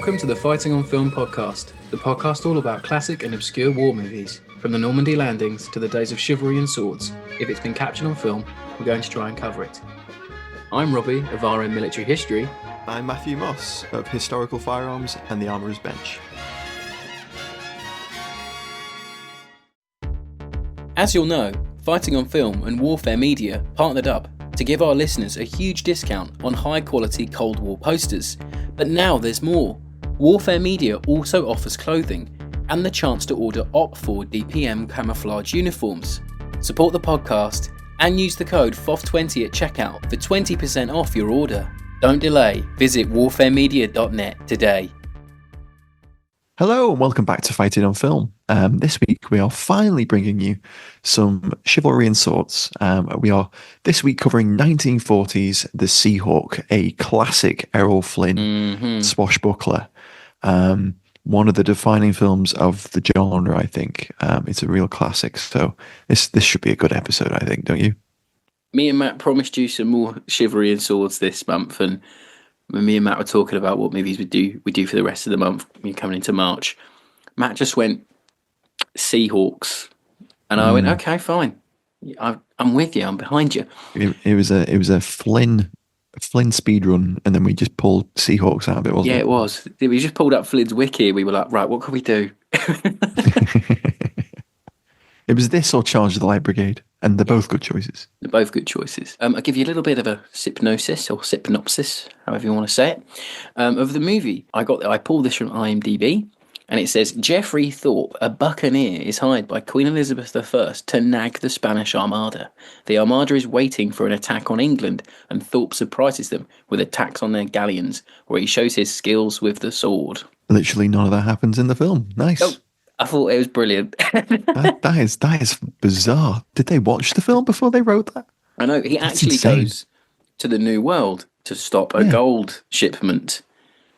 Welcome to the Fighting on Film podcast, the podcast all about classic and obscure war movies, from the Normandy landings to the days of chivalry and swords. If it's been captured on film, we're going to try and cover it. I'm Robbie of RM Military History. I'm Matthew Moss of Historical Firearms and the Armourer's Bench. As you'll know, Fighting on Film and Warfare Media partnered up to give our listeners a huge discount on high-quality Cold War posters. But now there's more. Warfare Media also offers clothing and the chance to order OP4 DPM camouflage uniforms. Support the podcast and use the code FOF20 at checkout for 20% off your order. Don't delay, visit warfaremedia.net today. Hello and welcome back to Fighting on Film. This week we are finally bringing you some chivalry and swords. We are this week covering 1940s The Seahawk, a classic Errol Flynn swashbuckler. One of the defining films of the genre, I think. It's a real classic, so this should be a good episode, I think, don't you? Me and Matt promised you some more chivalry and swords this month, and when me and Matt were talking about what movies we do for the rest of the month, coming into March, Matt just went Seahawks, and I went, okay, fine, I'm with you, I'm behind you. It was a Flynn speed run, and then we just pulled Seahawks out of it, wasn't it? Yeah, it was. We just pulled up Flynn's wiki. We were like, right, what can we do? It was this or Charge of the Light Brigade, and they're both good choices. They're both good choices. I'll give you a little bit of a synopsis, or synopsis, however you want to say it, of the movie. I pulled this from IMDb, and it says, Geoffrey Thorpe, a buccaneer, is hired by Queen Elizabeth I to nag the Spanish Armada. The Armada is waiting for an attack on England, and Thorpe surprises them with attacks on their galleons, where he shows his skills with the sword. Literally none of that happens in the film. Nice. Oh, I thought it was brilliant. that is bizarre. Did they watch the film before they wrote that? I know. He actually goes to the New World to stop a gold shipment,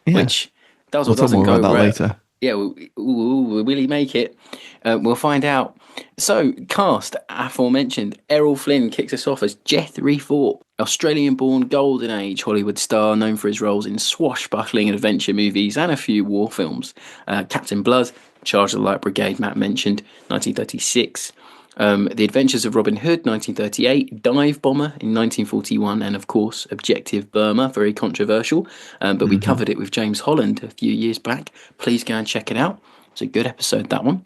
which does or doesn't go about that later. Yeah, will he make it? We'll find out. So, cast, aforementioned, Errol Flynn kicks us off as Geoffrey Thorpe, Australian-born Golden Age Hollywood star known for his roles in swashbuckling and adventure movies and a few war films. Captain Blood, Charge of the Light Brigade, Matt mentioned, 1936. The Adventures of Robin Hood, 1938. Dive Bomber in 1941. And, of course, Objective Burma, very controversial. But we covered it with James Holland a few years back. Please go and check it out. It's a good episode, that one.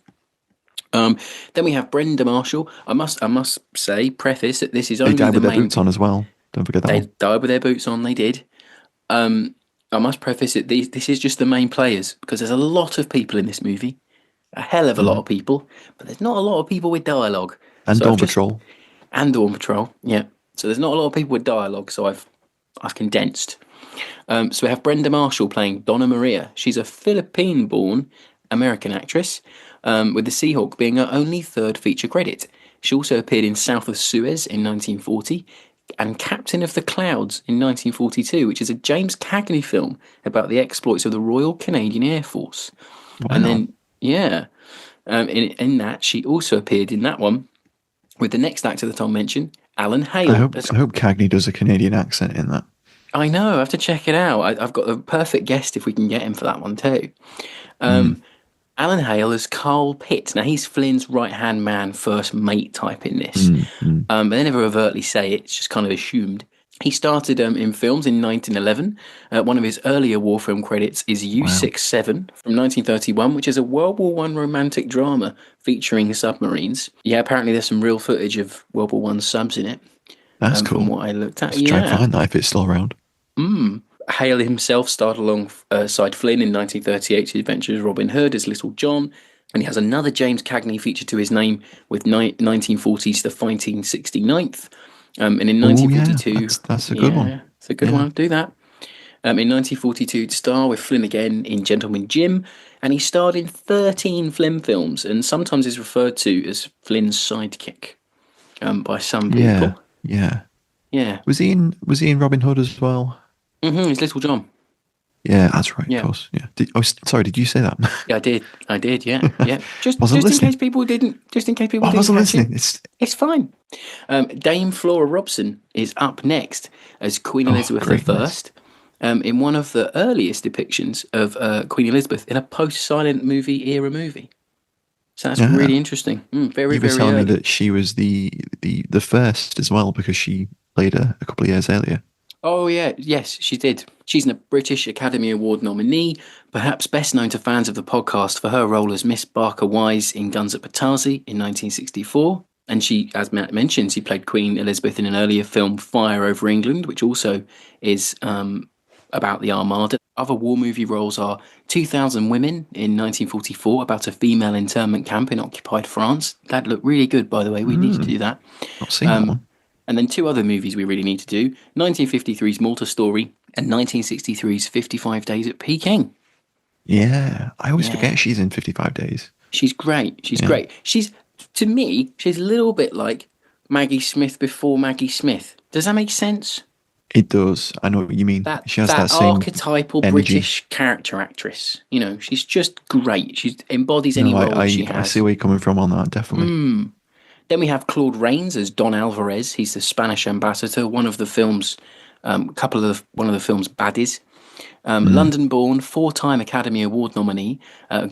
Then we have Brenda Marshall. I must say, preface that this is only they died with their boots on as well. Don't forget that. They died with their boots on. They did. I must preface it. This is just the main players, because there's a lot of people in this movie, a hell of a lot of people, but there's not a lot of people with dialogue. And Dawn Patrol. And Dawn Patrol. Yeah. So there's not a lot of people with dialogue. So I've condensed. So we have Brenda Marshall playing Donna Maria. She's a Philippine-born American actress, with The Seahawk being her only third feature credit. She also appeared in South of Suez in 1940 and Captain of the Clouds in 1942, which is a James Cagney film about the exploits of the Royal Canadian Air Force. Wow. And then, in that, she also appeared in that one with the next actor that I'll mention, Alan Hale. I hope Cagney does a Canadian accent in that. I know, I have to check it out. I've got a perfect guest if we can get him for that one too. Alan Hale is Carl Pitt. Now, he's Flynn's right-hand man, first mate type in this. But they never overtly say it. It's just kind of assumed. He started in films in 1911. One of his earlier war film credits is U-67 from 1931, which is a World War I romantic drama featuring submarines. Yeah, apparently there's some real footage of World War I subs in it. That's cool. From what I looked at. Let's try and find that if it's still around. Hale himself starred alongside Flynn in 1938's Adventures of Robin Hood as Little John, and he has another James Cagney feature to his name with 1940's The Fighting 69th, and in 1942... that's a good one. It's a good one, do that. In 1942, to star with Flynn again in Gentleman Jim, and he starred in 13 Flynn films, and sometimes is referred to as Flynn's sidekick by some people. Yeah. Was he in Robin Hood as well? It's Little John. Yeah, that's right. Of course. Yeah. Did you say that? Yeah, I did. Yeah. Just in case people didn't. I wasn't listening. It's fine. Dame Flora Robson is up next as Queen Elizabeth I. in one of the earliest depictions of Queen Elizabeth in a post-silent movie era movie. So that's really Yeah. interesting. Very, You were very telling me early. that she was the first as well because she played a couple of years earlier. Oh, yeah. Yes, she did. She's a British Academy Award nominee, perhaps best known to fans of the podcast for her role as Miss Barker Wise in Guns at Patazi in 1964. And she, as Matt mentioned, she played Queen Elizabeth in an earlier film, Fire Over England, which also is about the Armada. Other war movie roles are 2000 Women in 1944, about a female internment camp in occupied France. That looked really good, by the way. We need to do that. Not seen that one. And then two other movies we really need to do: 1953's Malta Story and 1963's 55 Days at Peking. Yeah, I always Yeah, forget she's in 55 Days. she's great. She's Yeah, great. To me, she's a little bit like Maggie Smith before Maggie Smith. Does that make sense? it does. I know what you mean. That She has that that same archetypal energy. British character actress. You know, she's just great. She embodies any No, role that she I see has. where you're coming from on that, definitely. Then we have Claude Rains as Don Alvarez. He's the Spanish ambassador, one of the film's one of the film's baddies. London-born, four-time Academy Award nominee,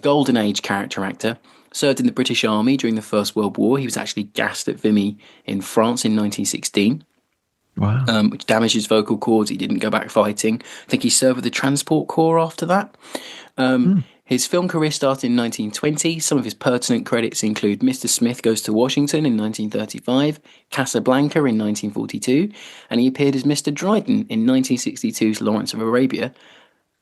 Golden Age character actor. Served in the British Army during the First World War. He was actually gassed at Vimy in France in 1916, Wow. which damaged his vocal cords. He didn't go back fighting. I think he served with the Transport Corps after that. His film career started in 1920. Some of his pertinent credits include Mr. Smith Goes to Washington in 1935, Casablanca in 1942, and he appeared as Mr. Dryden in 1962's Lawrence of Arabia.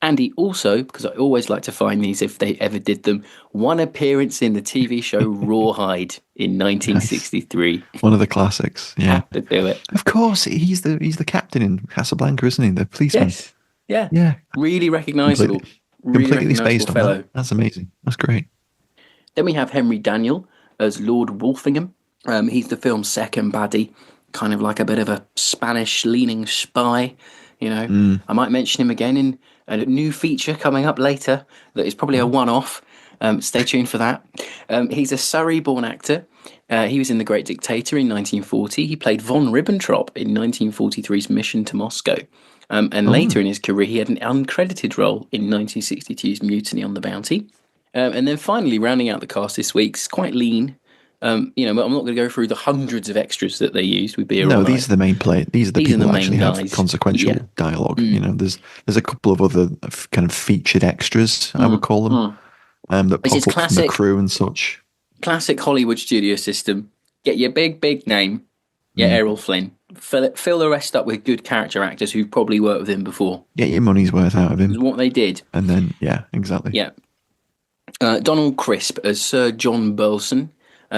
And he also, because I always like to find these if they ever did them, one appearance in the TV show Rawhide in Nice. 1963. One of the classics. Yeah. Had to do it. Of course, he's the captain in Casablanca, isn't he? The policeman. Yes. Yeah. Yeah. Really recognisable. Completely, Really completely recognisable spaced on that. fellow. That's amazing. That's great. Then we have Henry Daniel as Lord Wolfingham. He's the film's second baddie, kind of like a bit of a Spanish-leaning spy. You know, I might mention him again in a new feature coming up later that is probably a one-off. Stay tuned for that. He's a Surrey-born actor. He was in The Great Dictator in 1940. He played von Ribbentrop in 1943's Mission to Moscow. And later in his career, he had an uncredited role in 1962's Mutiny on the Bounty. And then finally, rounding out the cast this week, it's quite lean. I'm not going to go through the hundreds of extras that they used. We'd be here all No, night. these are the main play. These are the These are people the who main actually have guys. consequential Yeah. dialogue. There's a couple of other kind of featured extras, I would call them, that This pop is up from the classic. crew and such. Classic Hollywood studio system. Get your big name. Yeah, Errol Flynn. Fill the rest up with good character actors who've probably worked with him before. Get your money's worth out of Is him, what they did. and then yeah, exactly. Yeah. Donald Crisp as Sir John Burleson.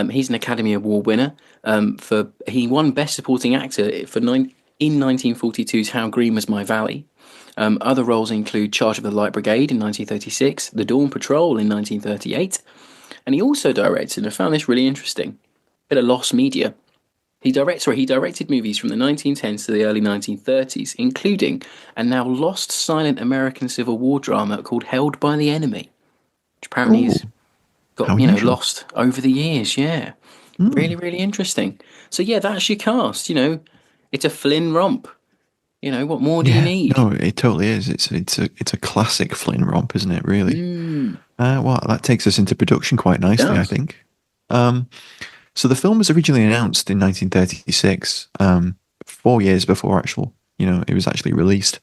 He's an Academy Award winner. He won Best Supporting Actor in 1942's How Green Was My Valley. Other roles include Charge of the Light Brigade in 1936, The Dawn Patrol in 1938, and he also directed, and I found this really interesting, bit of lost media. He directed movies from the 1910s to the early 1930s, including a now lost silent American Civil War drama called Held by the Enemy, which apparently has got how unusual. lost over the years. Yeah, really, really interesting. So yeah, that's your cast. It's a Flynn romp. What more do you need? No, it totally is. It's a classic Flynn romp, isn't it? Really. Well, that takes us into production quite nicely, I think. So the film was originally announced in 1936, 4 years before it was actually released,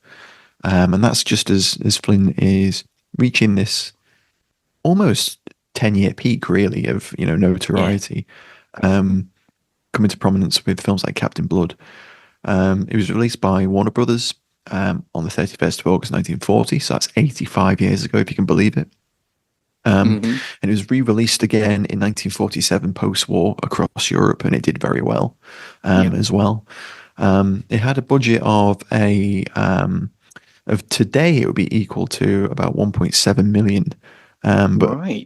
and that's just as Flynn is reaching this almost 10-year peak, really, of notoriety, coming to prominence with films like Captain Blood. It was released by Warner Brothers on the 31st of August 1940, so that's 85 years ago, if you can believe it. And it was re-released again in 1947 post-war across Europe, and it did very well as well. It had a budget of today it would be equal to about 1.7 million, but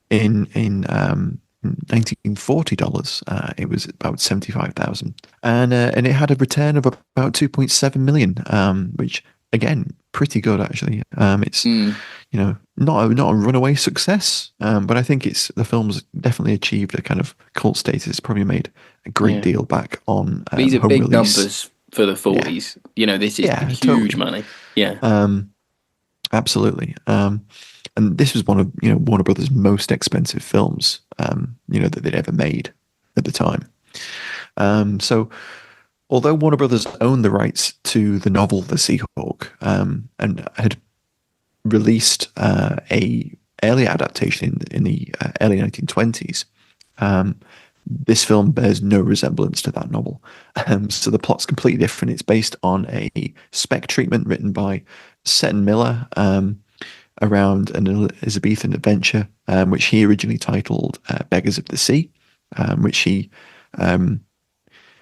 in $1940 it was about 75,000, and it had a return of about 2.7 million, which again pretty good actually. It's not a runaway success, but I think the film's definitely achieved a kind of cult status. It's probably made a great deal back on These are home big release. numbers for the 40s. This is huge money. Yeah. Absolutely. And this was one of Warner Brothers' most expensive films, that they'd ever made at the time. So, although Warner Brothers owned the rights to the novel The Seahawk, and had released a earlier adaptation in the early 1920s, this film bears no resemblance to that novel. So the plot's completely different. It's based on a spec treatment written by Seton Miller, around an Elizabethan adventure, which he originally titled Beggars of the Sea, which he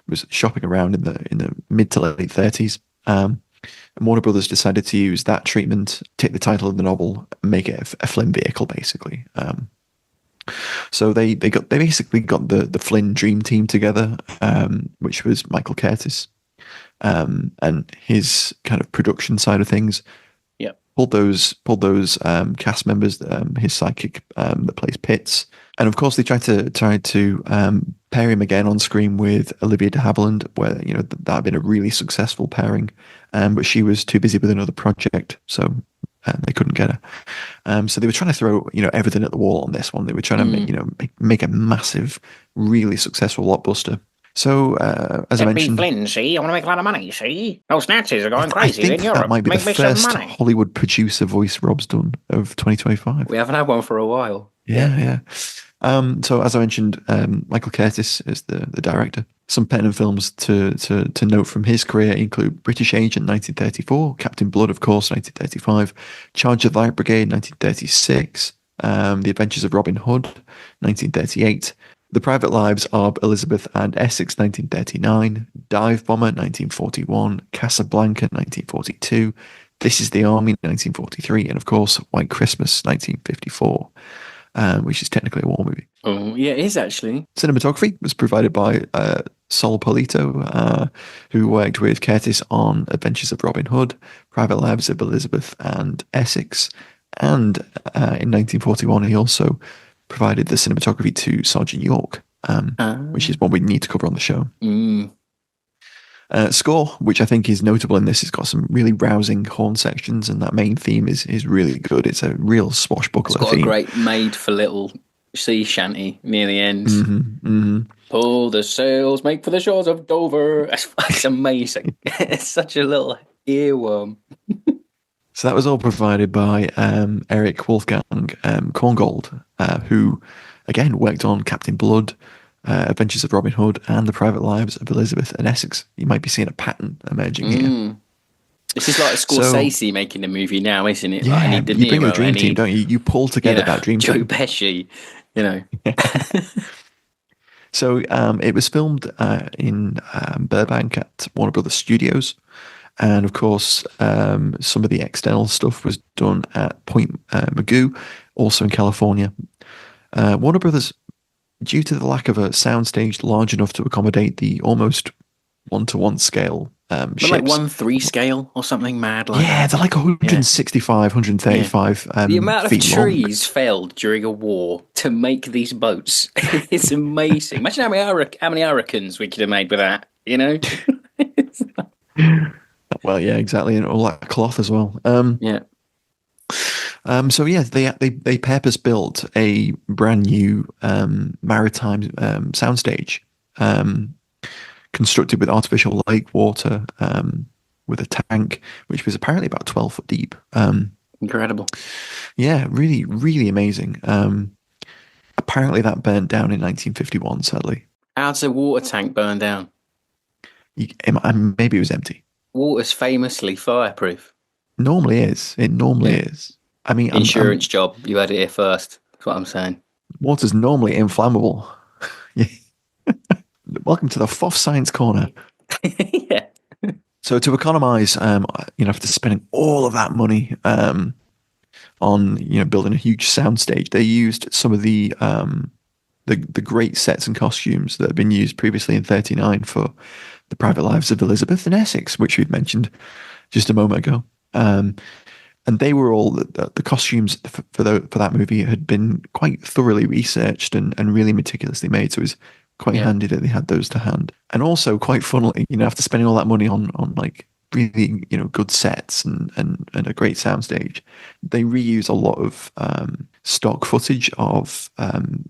was shopping around in the mid to late 30s. And Warner Brothers decided to use that treatment, take the title of the novel, and make it a Flynn vehicle, basically. So they basically got the Flynn dream team together, which was Michael Curtis, and his kind of production side of things. Yep. Pulled those cast members, his sidekick that plays Pitts, and of course they tried to pair him again on screen with Olivia de Havilland, where that had been a really successful pairing, but she was too busy with another project, so they couldn't get her. So they were trying to throw everything at the wall on this one. They were trying to make a massive, really successful blockbuster. So as I mentioned, Flynn, see, I want to make a lot of money. See, those Nazis are going I crazy think in Europe. that might be Make the me some first money. Hollywood producer voice Rob's done of 2025. We haven't had one for a while. Yeah. So as I mentioned, Michael Curtis is the director. Some pen and films to note from his career include British Agent 1934, Captain Blood, of course, 1935, Charge of the Light Brigade 1936, The Adventures of Robin Hood 1938, The Private Lives of Elizabeth and Essex 1939, Dive Bomber 1941, Casablanca 1942, This is the Army 1943, and of course White Christmas 1954. Which is technically a war movie. Oh, yeah, it is actually. Cinematography was provided by Sol Polito, who worked with Curtis on Adventures of Robin Hood, Private Lives of Elizabeth and Essex, and in 1941 he also provided the cinematography to Sergeant York, which is what we need to cover on the show. Score, which I think is notable in this, has got some really rousing horn sections, and that main theme is really good. It's a real swashbuckler It's got theme. a great made for little sea shanty near the end. Pull the sails, make for the shores of Dover. It's amazing. It's such a little earworm. So that was all provided by Eric Wolfgang Korngold, who again worked on Captain Blood, Adventures of Robin Hood, and The Private Lives of Elizabeth and Essex. You might be seeing a pattern emerging here. This is like Scorsese making a movie now, isn't it? Yeah, like, I need De Niro, you bring the dream team, don't you? You pull together that dream Joe team. Pesci, So it was filmed in Burbank at Warner Brothers Studios. And of course, some of the external stuff was done at Point Magoo, also in California. Warner Brothers, due to the lack of a soundstage large enough to accommodate the almost 1-to-1 scale ships. Like 1:3 scale or something mad like that. Yeah, they're like 165, 135 the amount of feet trees long. felled during a war to make these boats. It's amazing. Imagine how many hurricanes we could have made with that, Well, yeah, exactly. And all that cloth as well. So yeah, they purpose built a brand new maritime soundstage, constructed with artificial lake water, with a tank which was apparently about 12 foot deep. Incredible. Yeah, really, really amazing. Apparently that burnt down in 1951. Sadly, How'd the water tank burn down? Maybe it was empty. Water's famously fireproof. Normally is. It normally is. I mean, Insurance job. You had it here first. That's what I'm saying. Water's normally inflammable. Welcome to the FOF Science Corner. Yeah. So to economize, after spending all of that money on building a huge soundstage, they used some of the great sets and costumes that had been used previously in '39 for The Private Lives of Elizabeth and Essex, which we'd mentioned just a moment ago. And they were all the costumes for that movie had been quite thoroughly researched and really meticulously made. So it was quite handy that they had those to hand. And also, quite funnily, after spending all that money on like really, good sets and a great soundstage. They reuse a lot of stock footage of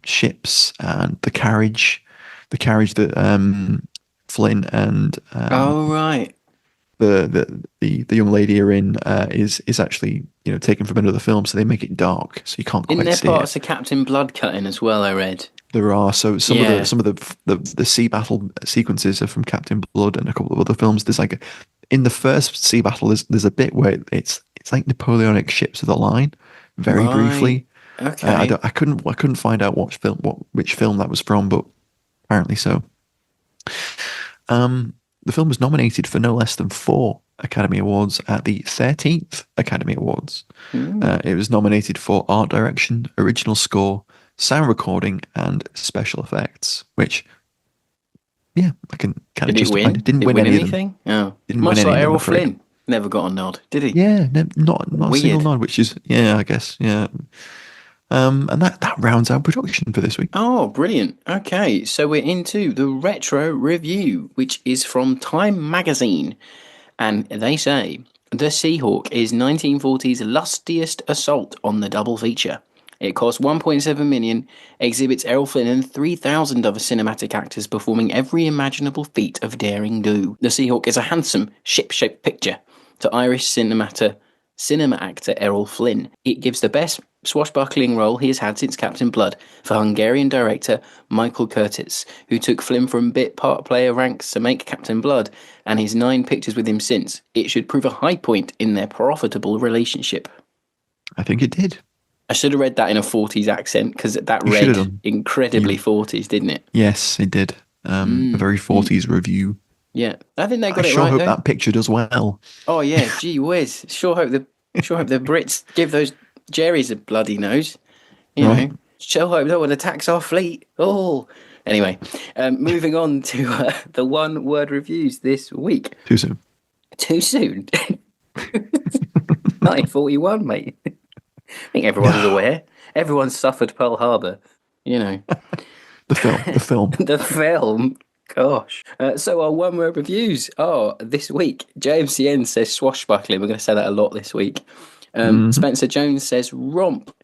ships and the carriage that Flynn and Oh right. the young lady are in is actually taken from another film, so they make it dark, so you can't Isn't quite there see parts it. of Captain Blood cutting as well? I read. There are some Yeah. of the sea battle sequences are from Captain Blood and a couple of other films. There's like in the first sea battle, there's a bit where it's like Napoleonic ships of the line, very briefly. Okay. I couldn't find out which film that was from, but apparently so. The film was nominated for no less than 4 Academy Awards at the 13th Academy Awards. It was nominated for art direction, original score, sound recording, and special effects, which, yeah, I can kind of Did it justify. win? It didn't Did it win win any of them. anything? Oh, Didn't much win like any of them, Errol I'm afraid. Flynn, never got a nod, did he? Yeah, not a single Weird. nod, which is, yeah, I guess, yeah. And that rounds our production for this week. Oh, brilliant. Okay, so we're into the retro review, which is from Time magazine. And they say The Seahawk is 1940's lustiest assault on the double feature. It cost 1.7 million, exhibits Errol Flynn and 3,000 other cinematic actors performing every imaginable feat of daring do. The Seahawk is a handsome, ship-shaped picture to Irish cinema actor Errol Flynn. It gives the best swashbuckling role he has had since Captain Blood for Hungarian director Michael Curtiz, who took Flynn from bit part player ranks to make Captain Blood, and his 9 pictures with him since. It should prove a high point in their profitable relationship. I think it did. I should have read that in a 40s accent, because that You should have read done. incredibly 40s, didn't it? Yes, it did. A very 40s review. Yeah, I think they I got it sure right hope though. that picture does well. Oh yeah, gee whiz! Sure hope the Brits give those Jerry's a bloody nose. You Right. know, sure hope no one attacks our fleet. Oh, anyway, moving on to the one-word reviews this week. Too soon. Too soon. 1941, mate. I think everyone's aware. Everyone's suffered Pearl Harbor. You know. The film. The film. Gosh. So our one-word reviews are this week. JMCN says swashbuckling. We're going to say that a lot this week. Spencer Jones says romp.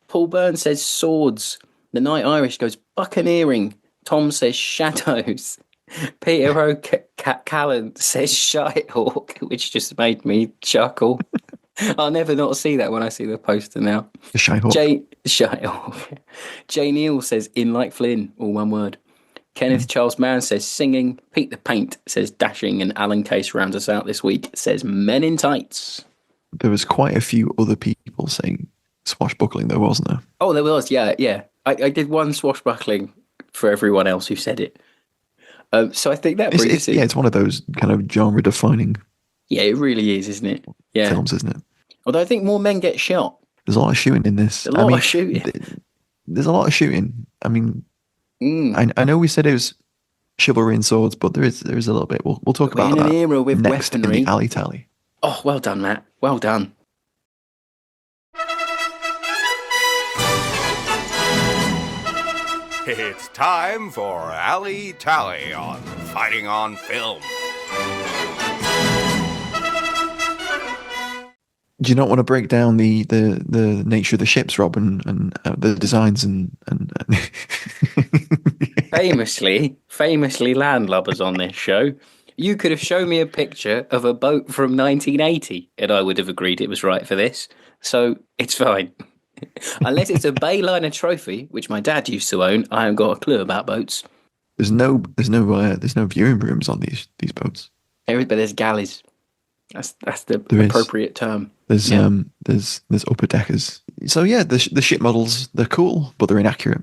Paul Byrne says swords. The Night Irish goes buccaneering. Tom says shadows. Peter O'Callan says Shitehawk, which just made me chuckle. I'll never not see that when I see the poster now. The Shitehawk. Shitehawk. Jay Neal says in like Flynn, all one word. Kenneth Charles Mann says singing. Pete the Paint says dashing. And Alan Case rounds us out this week, says men in tights. There was quite a few other people saying swashbuckling, though, wasn't there? Oh, there was, yeah. I did one swashbuckling for everyone else who said it. So I think that brings us in. Yeah, it's one of those kind of genre-defining Yeah, it really is, isn't it? Yeah. films, isn't it? Although I think more men get shot. There's a lot of shooting in this. A lot of shooting. There's a lot of shooting. I mean, I know we said it was chivalry and swords, but there is a little bit. We'll talk about in that an era with next weaponry. in the alley tally. Oh, well done, Matt. Well done. It's time for Alley Tally on Fighting on Film. Do you not want to break down the nature of the ships, Rob, and the designs and famously landlubbers on this show. You could have shown me a picture of a boat from 1980 and I would have agreed it was right for this. So it's fine. Unless it's a Bayliner trophy, which my dad used to own, I haven't got a clue about boats. there's no viewing rooms on these boats. But there's galleys. That's the There is. appropriate term. There's Yeah. there's upper deckers. So yeah, the ship models, they're cool, but they're inaccurate.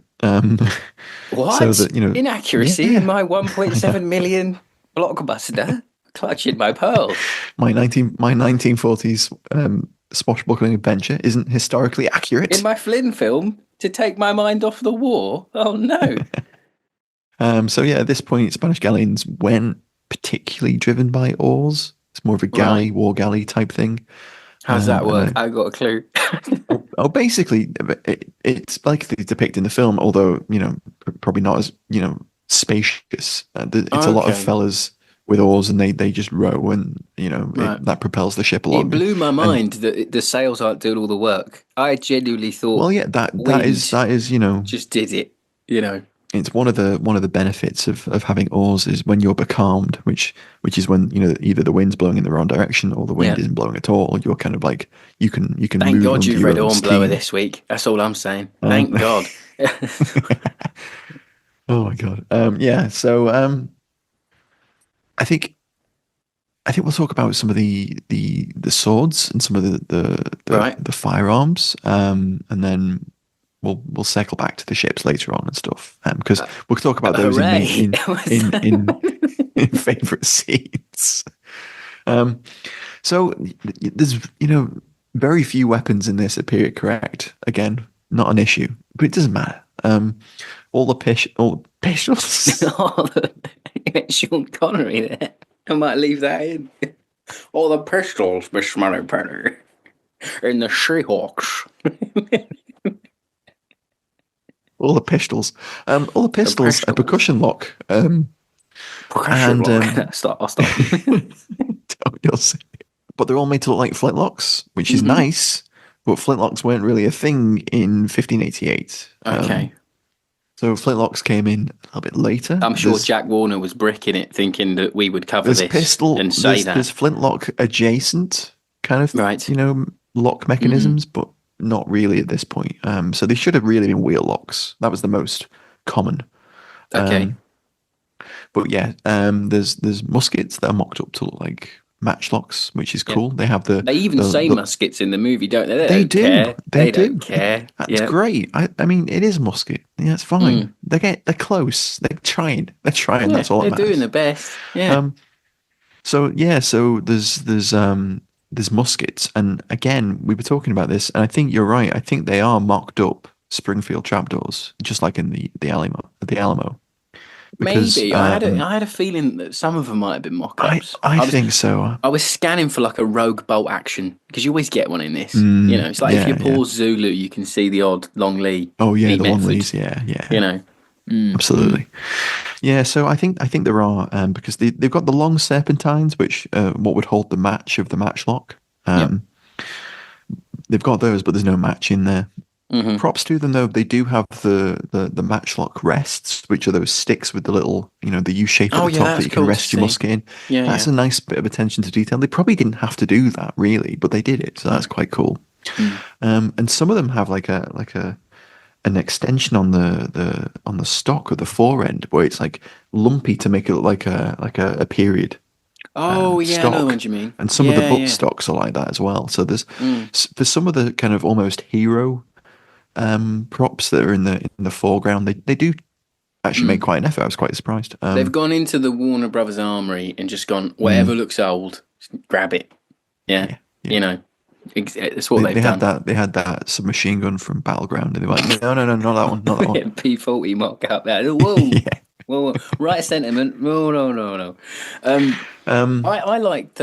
What? So that, Inaccuracy yeah. in my 1.7 million blockbuster? Clutching my pearls. My 1940s swashbuckling adventure isn't historically accurate. In my Flynn film, to take my mind off the war? Oh no. So yeah, at this point, Spanish galleons weren't particularly driven by oars. It's more of a galley, war galley type thing. How does that work? and I got a clue. basically, it's like they depict in the film, although probably not as spacious. It's a lot of Okay. fellas with oars, and they just row, and Right. that propels the ship along. It blew my And- mind that the sails aren't doing all the work. I genuinely thought. well, yeah, that is just did it. You know. it's one of the benefits of having oars is when you're becalmed, which is when either the wind's blowing in the wrong direction or the wind Yeah. isn't blowing at all. You're kind of like you can Thank move God under you've your read own Hornblower steam. this week. That's all I'm saying. Thank God. Oh my God. Yeah. So I think we'll talk about some of the swords and some of Right. the firearms, and then we'll circle back to the ships later on and stuff, because we'll talk about those Hooray. in favorite scenes. So there's very few weapons in this are period correct. Again, not an issue, but it doesn't matter. All the pistols. Sean Connery there. I might leave that in. All the pistols, Miss Moneypenny. And the Seahawks. All the pistols. All the pistols. A percussion lock. Percussion lock. I'll stop. You'll see. But they're all made to look like flintlocks, which is nice. But flintlocks weren't really a thing in 1588. Okay. So flintlocks came in a little bit later. I'm sure Jack Warner was bricking it, thinking that we would cover this and say that. There's flintlock adjacent kind of, Right. lock mechanisms, but not really at this point. So they should have really been wheel locks. That was the most common. Okay. But yeah, there's muskets that are mocked up to look like matchlocks, which is cool. They have They even say muskets in the movie, don't they? They do. Care. They don't do. care. That's great. I mean, it is musket. Yeah, it's fine. They're close. They're trying. That's all that matters. They're doing the best. Yeah. So there's muskets, and again, we were talking about this, and I think you're right. I think they are mocked up Springfield trapdoors, just like in the Alamo. Because, Maybe I had a feeling that some of them might have been mock-ups. I think so. I was scanning for like a rogue bolt action because you always get one in this. It's like if you pause Zulu, you can see the odd long Lee. Oh yeah, Lee the long method, Lees. Yeah. Absolutely. Yeah, so I think there are because they've got the long serpentines, which what would hold the match of the matchlock. They've got those, but there's no match in there. Props to them though. They do have the matchlock rests, which are those sticks with the little, the U shape at the top that you can rest your musket in. Yeah, that's a nice bit of attention to detail. They probably didn't have to do that really, but they did it, so that's quite cool. And some of them have like an extension on the stock of the fore end where it's like lumpy to make it look like a period. Oh yeah, stock. I know what you mean. And some of the butt stocks are like that as well. So there's for some of the kind of almost hero props that are in the foreground, they do actually make quite an effort. I was quite surprised. They've gone into the Warner Brothers armory and just gone, whatever looks old, just grab it. Yeah. That's what they've done. They had that submachine gun from Battleground, and they were like, no, not that one, not that one. P40 mock up there. Whoa. Whoa. Right sentiment. No. I liked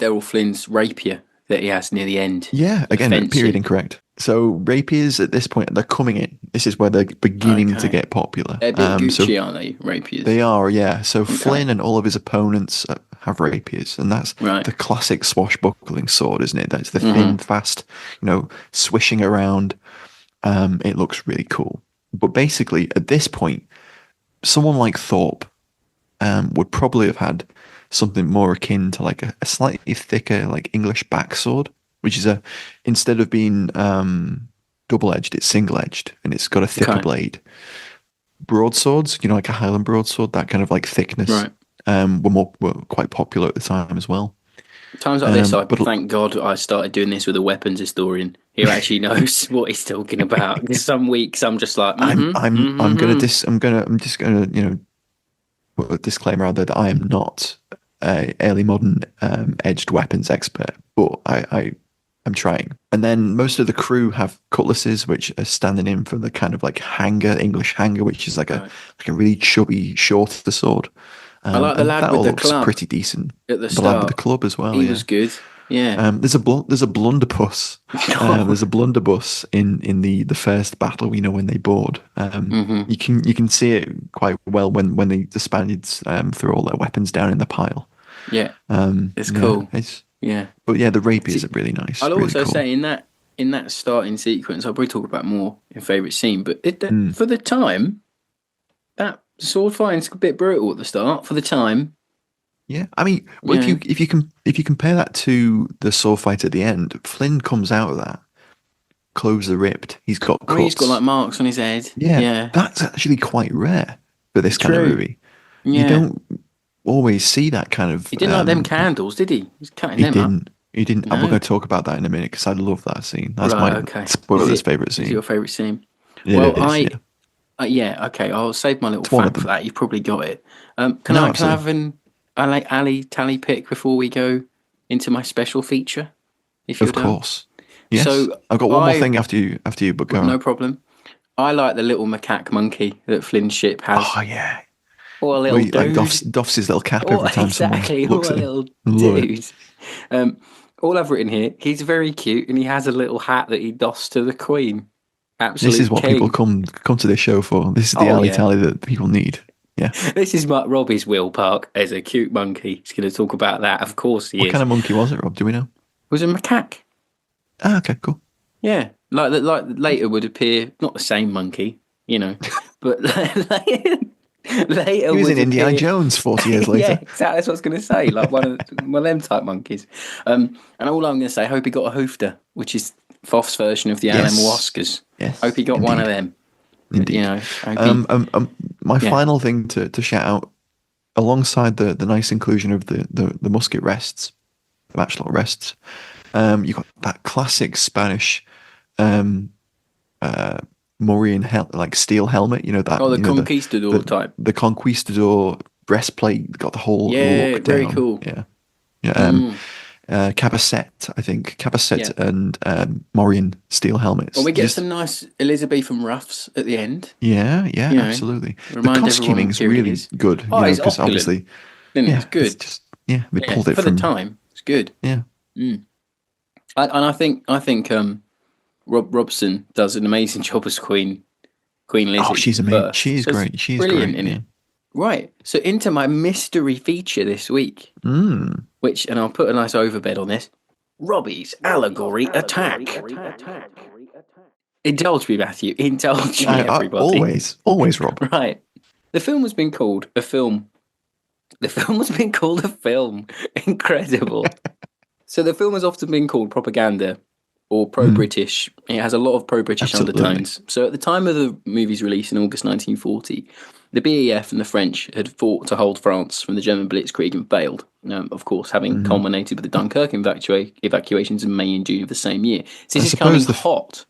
Errol Flynn's rapier that he has near the end. Yeah, again, period incorrect. So rapiers at this point, they're coming in. This is where they're beginning to get popular. They're a bit Gucci, aren't they, rapiers? They are, yeah. So Flynn and all of his opponents have rapiers, and that's the classic swashbuckling sword, isn't it? That's the thin, fast, swishing around. It looks really cool. But basically, at this point, someone like Thorpe would probably have had something more akin to like a slightly thicker, like English backsword, which is instead of being double-edged, it's single-edged, and it's got a thicker blade. Broadswords, like a Highland broadsword, that kind of like thickness, were quite popular at the time as well. Times like this, thank God I started doing this with a weapons historian who actually knows what he's talking about. Because some weeks I'm just like, I'm just gonna put a disclaimer out there that I am not a early modern edged weapons expert, but I'm trying. And then most of the crew have cutlasses, which are standing in for the kind of like English hanger, which is like a really chubby, shorter sword. I like the lad with the club. Pretty decent. At the lad with start. the club as well. He was good. Yeah. There's a blunderbuss. There's a blunderbuss in the first battle. When they board. Mm-hmm. You can see it quite well when the Spaniards throw all their weapons down in the pile. Yeah. It's cool. Yeah. But yeah, the rapiers are really nice. I'll really also cool. say in that starting sequence, I'll probably talk about more in favourite scene, but Mm. for the time, that sword fighting's a bit brutal at the start. For the time, Yeah, I mean, well, Yeah. if you compare that to the sword fight at the end, Flynn comes out of that, clothes are ripped. He's got cuts. he's got like marks on his head. Yeah, that's actually quite rare for this kind of True. movie. Yeah. You don't always see that kind of. He didn't like them candles, did he? He's cutting He them up. didn't. He didn't. No. We're going to talk about that in a minute because I love that scene. That's Right, my okay. spoiler's favorite Is scene. it your favourite scene? Yeah, Well, it is, yeah, okay. I'll save my little It's one of fact for them. that. You've probably got it. No, Can I absolutely. have an Ali tally pick before we go into my special feature? If you're Of done? course. Yes. So I've got one more thing after you, but go No on. problem. I like the little macaque monkey that Flynn's ship has. Oh yeah. Or a Where little he, dude. like doffs his little cap every time exactly, someone looks or at a him. little Love it. dude. All I've written here, he's very cute and he has a little hat that he doffs to the Queen. Absolute This is what king. people come to this show for. This is the Oh, alley yeah. tally that people need. Yeah. This is Matt Robbie's Will Park as a cute monkey. He's going to talk about that. Of course he What is. kind of monkey was it, Rob? Do we know? It was a macaque. Ah, okay, cool. Yeah. Like later would appear, not the same monkey, but later He was would in Indiana appear- Jones 40 years Yeah, later. exactly. That's what I was going to say. Like one of them type monkeys. And all I'm going to say, I hope he got a hoofter, which is Foff's version of the Yes. Alamouskas. Yes. Hope he got one of indeed. them. Indeed. Hope he- My Yeah. final thing to shout out, alongside the nice inclusion of the musket rests, the matchlock rests, you've got that classic Spanish Mauryan steel helmet. You know that. the you know, conquistador type. The conquistador breastplate got the whole Yeah, look very down. cool. Yeah. Capacet, I think. Capacet and Mauryan steel helmets. Well, we get Just- some nice Elizabethan ruffs at the end. Yeah, you know, absolutely. The remind everyone costuming's what period it really is. good. Oh, it's because opulent. obviously, It's good. It's just, they Yeah, pulled it for from the time. It's good. Yeah. And I think Robson does an amazing job as Queen Lizzie. Oh, she's amazing. first. She's So it's great. She's brilliant great. in yeah. it. Right. So into my mystery feature this week, Mm. which, and I'll put a nice overbed on this. Robbie's allegory attack. Indulge me, Matthew. Indulge me, everybody. Always, Rob. Right. The film has been called a film. The film has been called a film. Incredible. So the film has often been called propaganda or pro-British. It has a lot of pro-British Absolutely. undertones. So at the time of the movie's release in August 1940, the BEF and the French had fought to hold France from the German blitzkrieg and failed, of course, having culminated with the Dunkirk evacuations in May and June of the same year. So this is coming hot.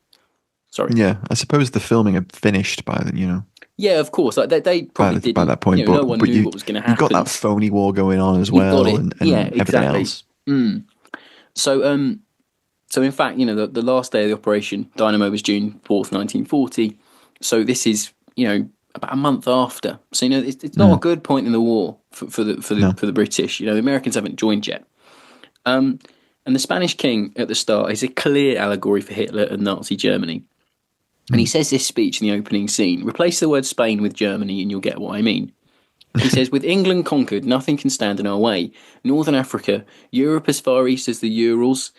Sorry. Yeah, I suppose the filming had finished by then, Yeah, of course. Like they probably didn't. by that point. No one knew what was going to happen. You got that phony war going on as You've well, got it. and Yeah, everything exactly. else. So in fact, the last day of the operation, Dynamo, was June 4th, 1940. So this is, about a month after. So it's not a good point in the war for the British. The Americans haven't joined yet. And the Spanish king at the start is a clear allegory for Hitler and Nazi Germany. And he says this speech in the opening scene: replace the word Spain with Germany and you'll get what I mean. He says, with England conquered, nothing can stand in our way. Northern Africa, Europe as far east as the Urals,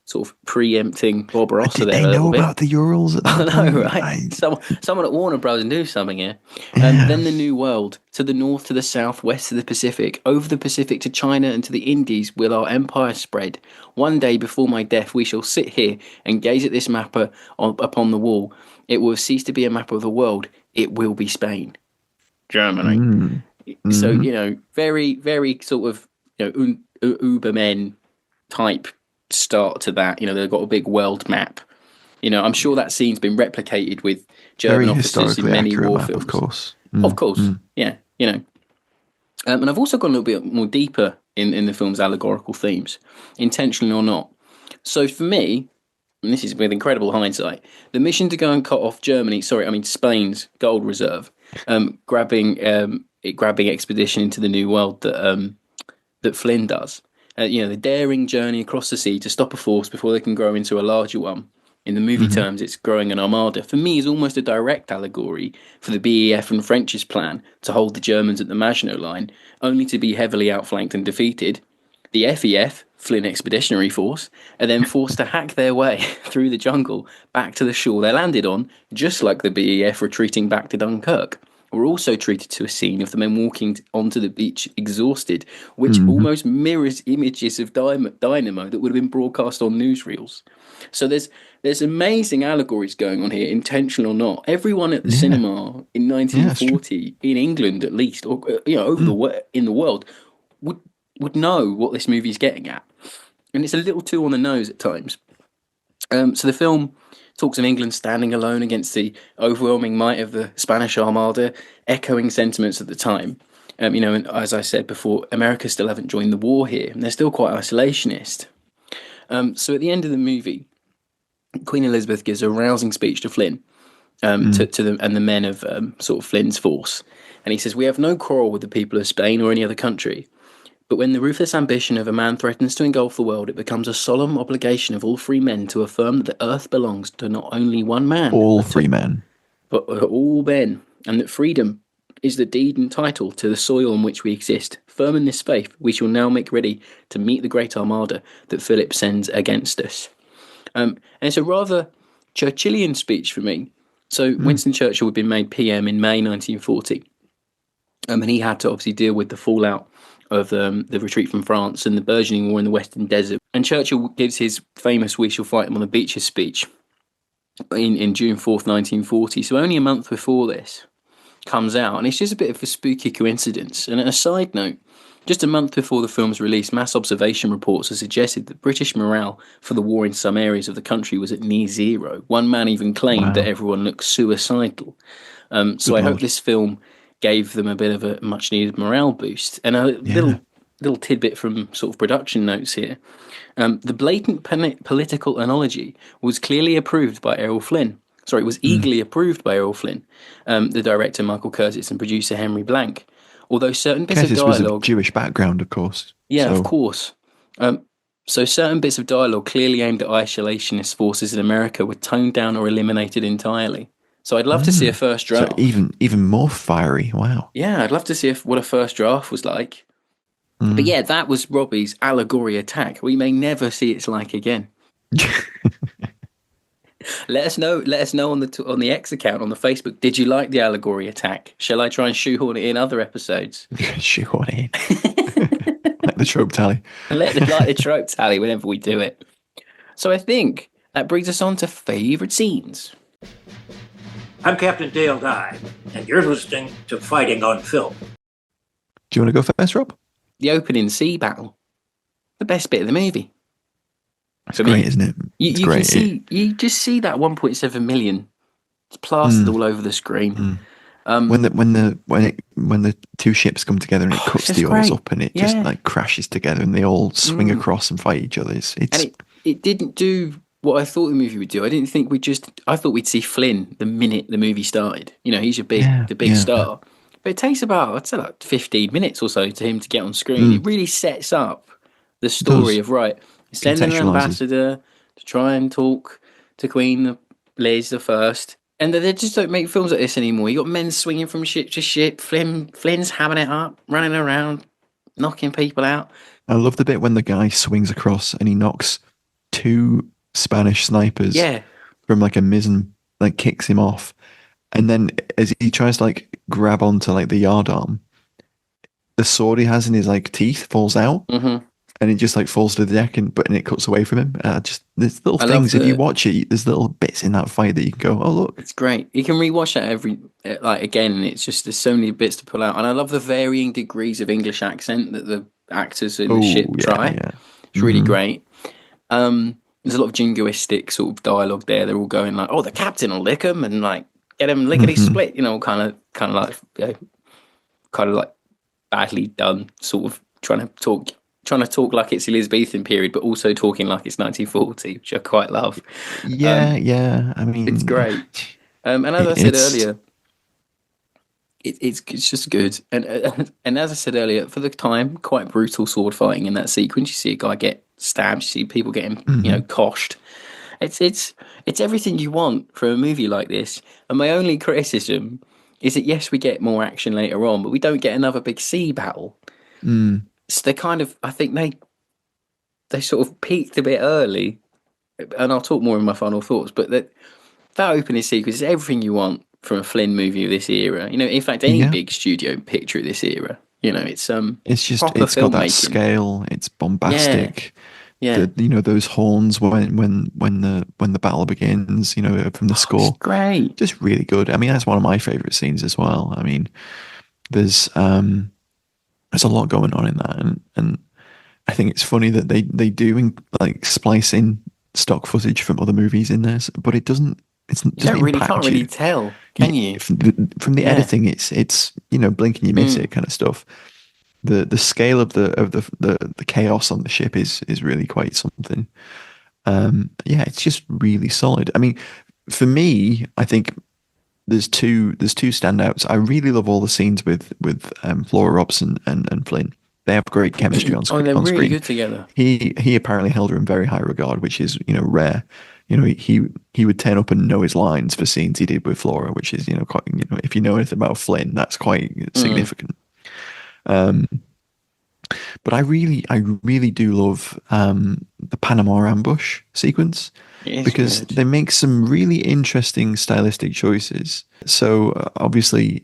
sort of preempting Bob Ross Did there they a little know bit. about the Urals at that I know, point? right? Someone at Warner Brothers do something here. Then the New World, to the north, to the south, west to the Pacific, over the Pacific to China and to the Indies will our empire spread. One day before my death we shall sit here and gaze at this map upon the wall. It will cease to be a map of the world. It will be Spain. Germany. So, very, very sort of, Ubermen type start to that. They've got a big world map. I'm sure that scene's been replicated with German Very officers in historically many accurate war map, films. of course. Of course, yeah, And I've also gone a little bit more deeper in the film's allegorical themes, intentionally or not. So for me, and this is with incredible hindsight, the mission to go and cut off Spain's gold reserve, grabbing expedition into the New World that Flynn does. The daring journey across the sea to stop a force before they can grow into a larger one. In the movie terms, it's growing an armada. For me, is almost a direct allegory for the BEF and French's plan to hold the Germans at the Maginot Line, only to be heavily outflanked and defeated. The FEF, Flynn Expeditionary Force, are then forced to hack their way through the jungle back to the shore they landed on, just like the BEF retreating back to Dunkirk. We're also treated to a scene of the men walking onto the beach exhausted, which almost mirrors images of Dynamo that would have been broadcast on newsreels. So there's amazing allegories going on here, intentional or not. Everyone at the cinema in 1940, in England at least, or in the world, would know what this movie is getting at, and it's a little too on the nose at times. So the film talks of England standing alone against the overwhelming might of the Spanish Armada, echoing sentiments at the time. And as I said before, America still haven't joined the war here, and they're still quite isolationist. So at the end of the movie, Queen Elizabeth gives a rousing speech to Flynn, to them and the men of sort of Flynn's force, and he says, "We have no quarrel with the people of Spain or any other country. But when the ruthless ambition of a man threatens to engulf the world, it becomes a solemn obligation of all free men to affirm that the earth belongs to not only one man, All free men. but all men, and that freedom is the deed and title to the soil on which we exist. Firm in this faith, we shall now make ready to meet the great armada that Philip sends against us." And it's a rather Churchillian speech for me. So Winston Churchill had been made PM in May 1940, and he had to obviously deal with the fallout of the retreat from France and the burgeoning war in the Western Desert. And Churchill gives his famous "We shall fight them on the beaches" speech in June 4th, 1940. So only a month before this comes out. And it's just a bit of a spooky coincidence. And a side note, just a month before the film's release, mass observation reports have suggested that British morale for the war in some areas of the country was at near zero. One man even claimed that everyone looked suicidal. So I hope this film gave them a bit of a much-needed morale boost. And a little tidbit from sort of production notes here. The blatant political analogy was clearly approved by Errol Flynn. Sorry, it was eagerly approved by Errol Flynn, the director Michael Curtis and producer Henry Blank. Although certain bits of dialogue... was of Jewish background, of course. Yeah, of course. So certain bits of dialogue clearly aimed at isolationist forces in America were toned down or eliminated entirely. So I'd love to see a first draft. So even more fiery. Wow. Yeah, I'd love to see what a first draft was like. But yeah, that was Robbie's allegory attack. We may never see its like again. Let us know on the X account on the Facebook. Did you like the allegory attack? Shall I try and shoehorn it in other episodes? Shoehorn it in. Like the trope tally. Like the trope tally whenever we do it. So I think that brings us on to favourite scenes. I'm Captain Dale Dye, and you're listening to Fighting on Film. Do you want to go first, Rob? The opening sea battle. The best bit of the movie. It's great, isn't it? You great. You just see that 1.7 million. It's plastered all over the screen. When the two ships come together and it cuts the oars up and it just like crashes together and they all swing across and fight each other. It didn't do what I thought the movie would do. I thought we'd see Flynn the minute the movie started. He's the big star. But it takes about, I'd say, like 15 minutes or so to him to get on screen. It really sets up the story of, sending an ambassador to try and talk to Queen Liz the First. And they just don't make films like this anymore. You got men swinging from ship to ship. Flynn's hamming it up, running around, knocking people out. I love the bit when the guy swings across and he knocks two Spanish snipers from like a mizzen, like kicks him off. And then as he tries to like grab onto like the yardarm, the sword he has in his like teeth falls out. And it just like falls to the deck and it cuts away from him. There's little things, if you watch it, there's little bits in that fight that you can go, oh, look. It's great. You can rewatch that again, and it's just, there's so many bits to pull out. And I love the varying degrees of English accent that the actors in the ship try. Yeah. It's really great. There's a lot of jingoistic sort of dialogue there. They're all going like, oh, the captain will lick him and like get him lickety split, kind of like badly done, sort of trying to talk like it's Elizabethan period, but also talking like it's 1940, which I quite love. Yeah. I mean, it's great. And as I said earlier, it's just good. And as I said earlier, for the time, quite brutal sword fighting in that sequence. You see a guy get stabbed. You see people getting coshed. It's everything you want from a movie like this. And my only criticism is that yes, we get more action later on, but we don't get another big sea battle. So they kind of, I think they sort of peaked a bit early, and I'll talk more in my final thoughts. But that opening sequence is everything you want from a Flynn movie of this era. You know, in fact, any big studio picture of this era. You know, it's just proper it's got that filmmaking. scale. It's bombastic. Yeah. Those horns when the battle begins. You know, from the score, It's great. just really good. I mean, that's one of my favorite scenes as well. I mean, there's a lot going on in that, and I think it's funny that they do like splice in stock footage from other movies in there, but it doesn't. It doesn't Can't really tell, can you? From the editing, it's blink and you miss it kind of stuff. The scale of the chaos on the ship is really quite something. It's just really solid. I mean, for me, I think there's two standouts. I really love all the scenes with Flora Robson and Flynn. They have great chemistry on screen. They're really good together. He apparently held her in very high regard, which is rare. He would turn up and know his lines for scenes he did with Flora, which is quite if you know anything about Flynn, that's quite significant. But I really do love the Panama ambush sequence because they make some really interesting stylistic choices. So obviously,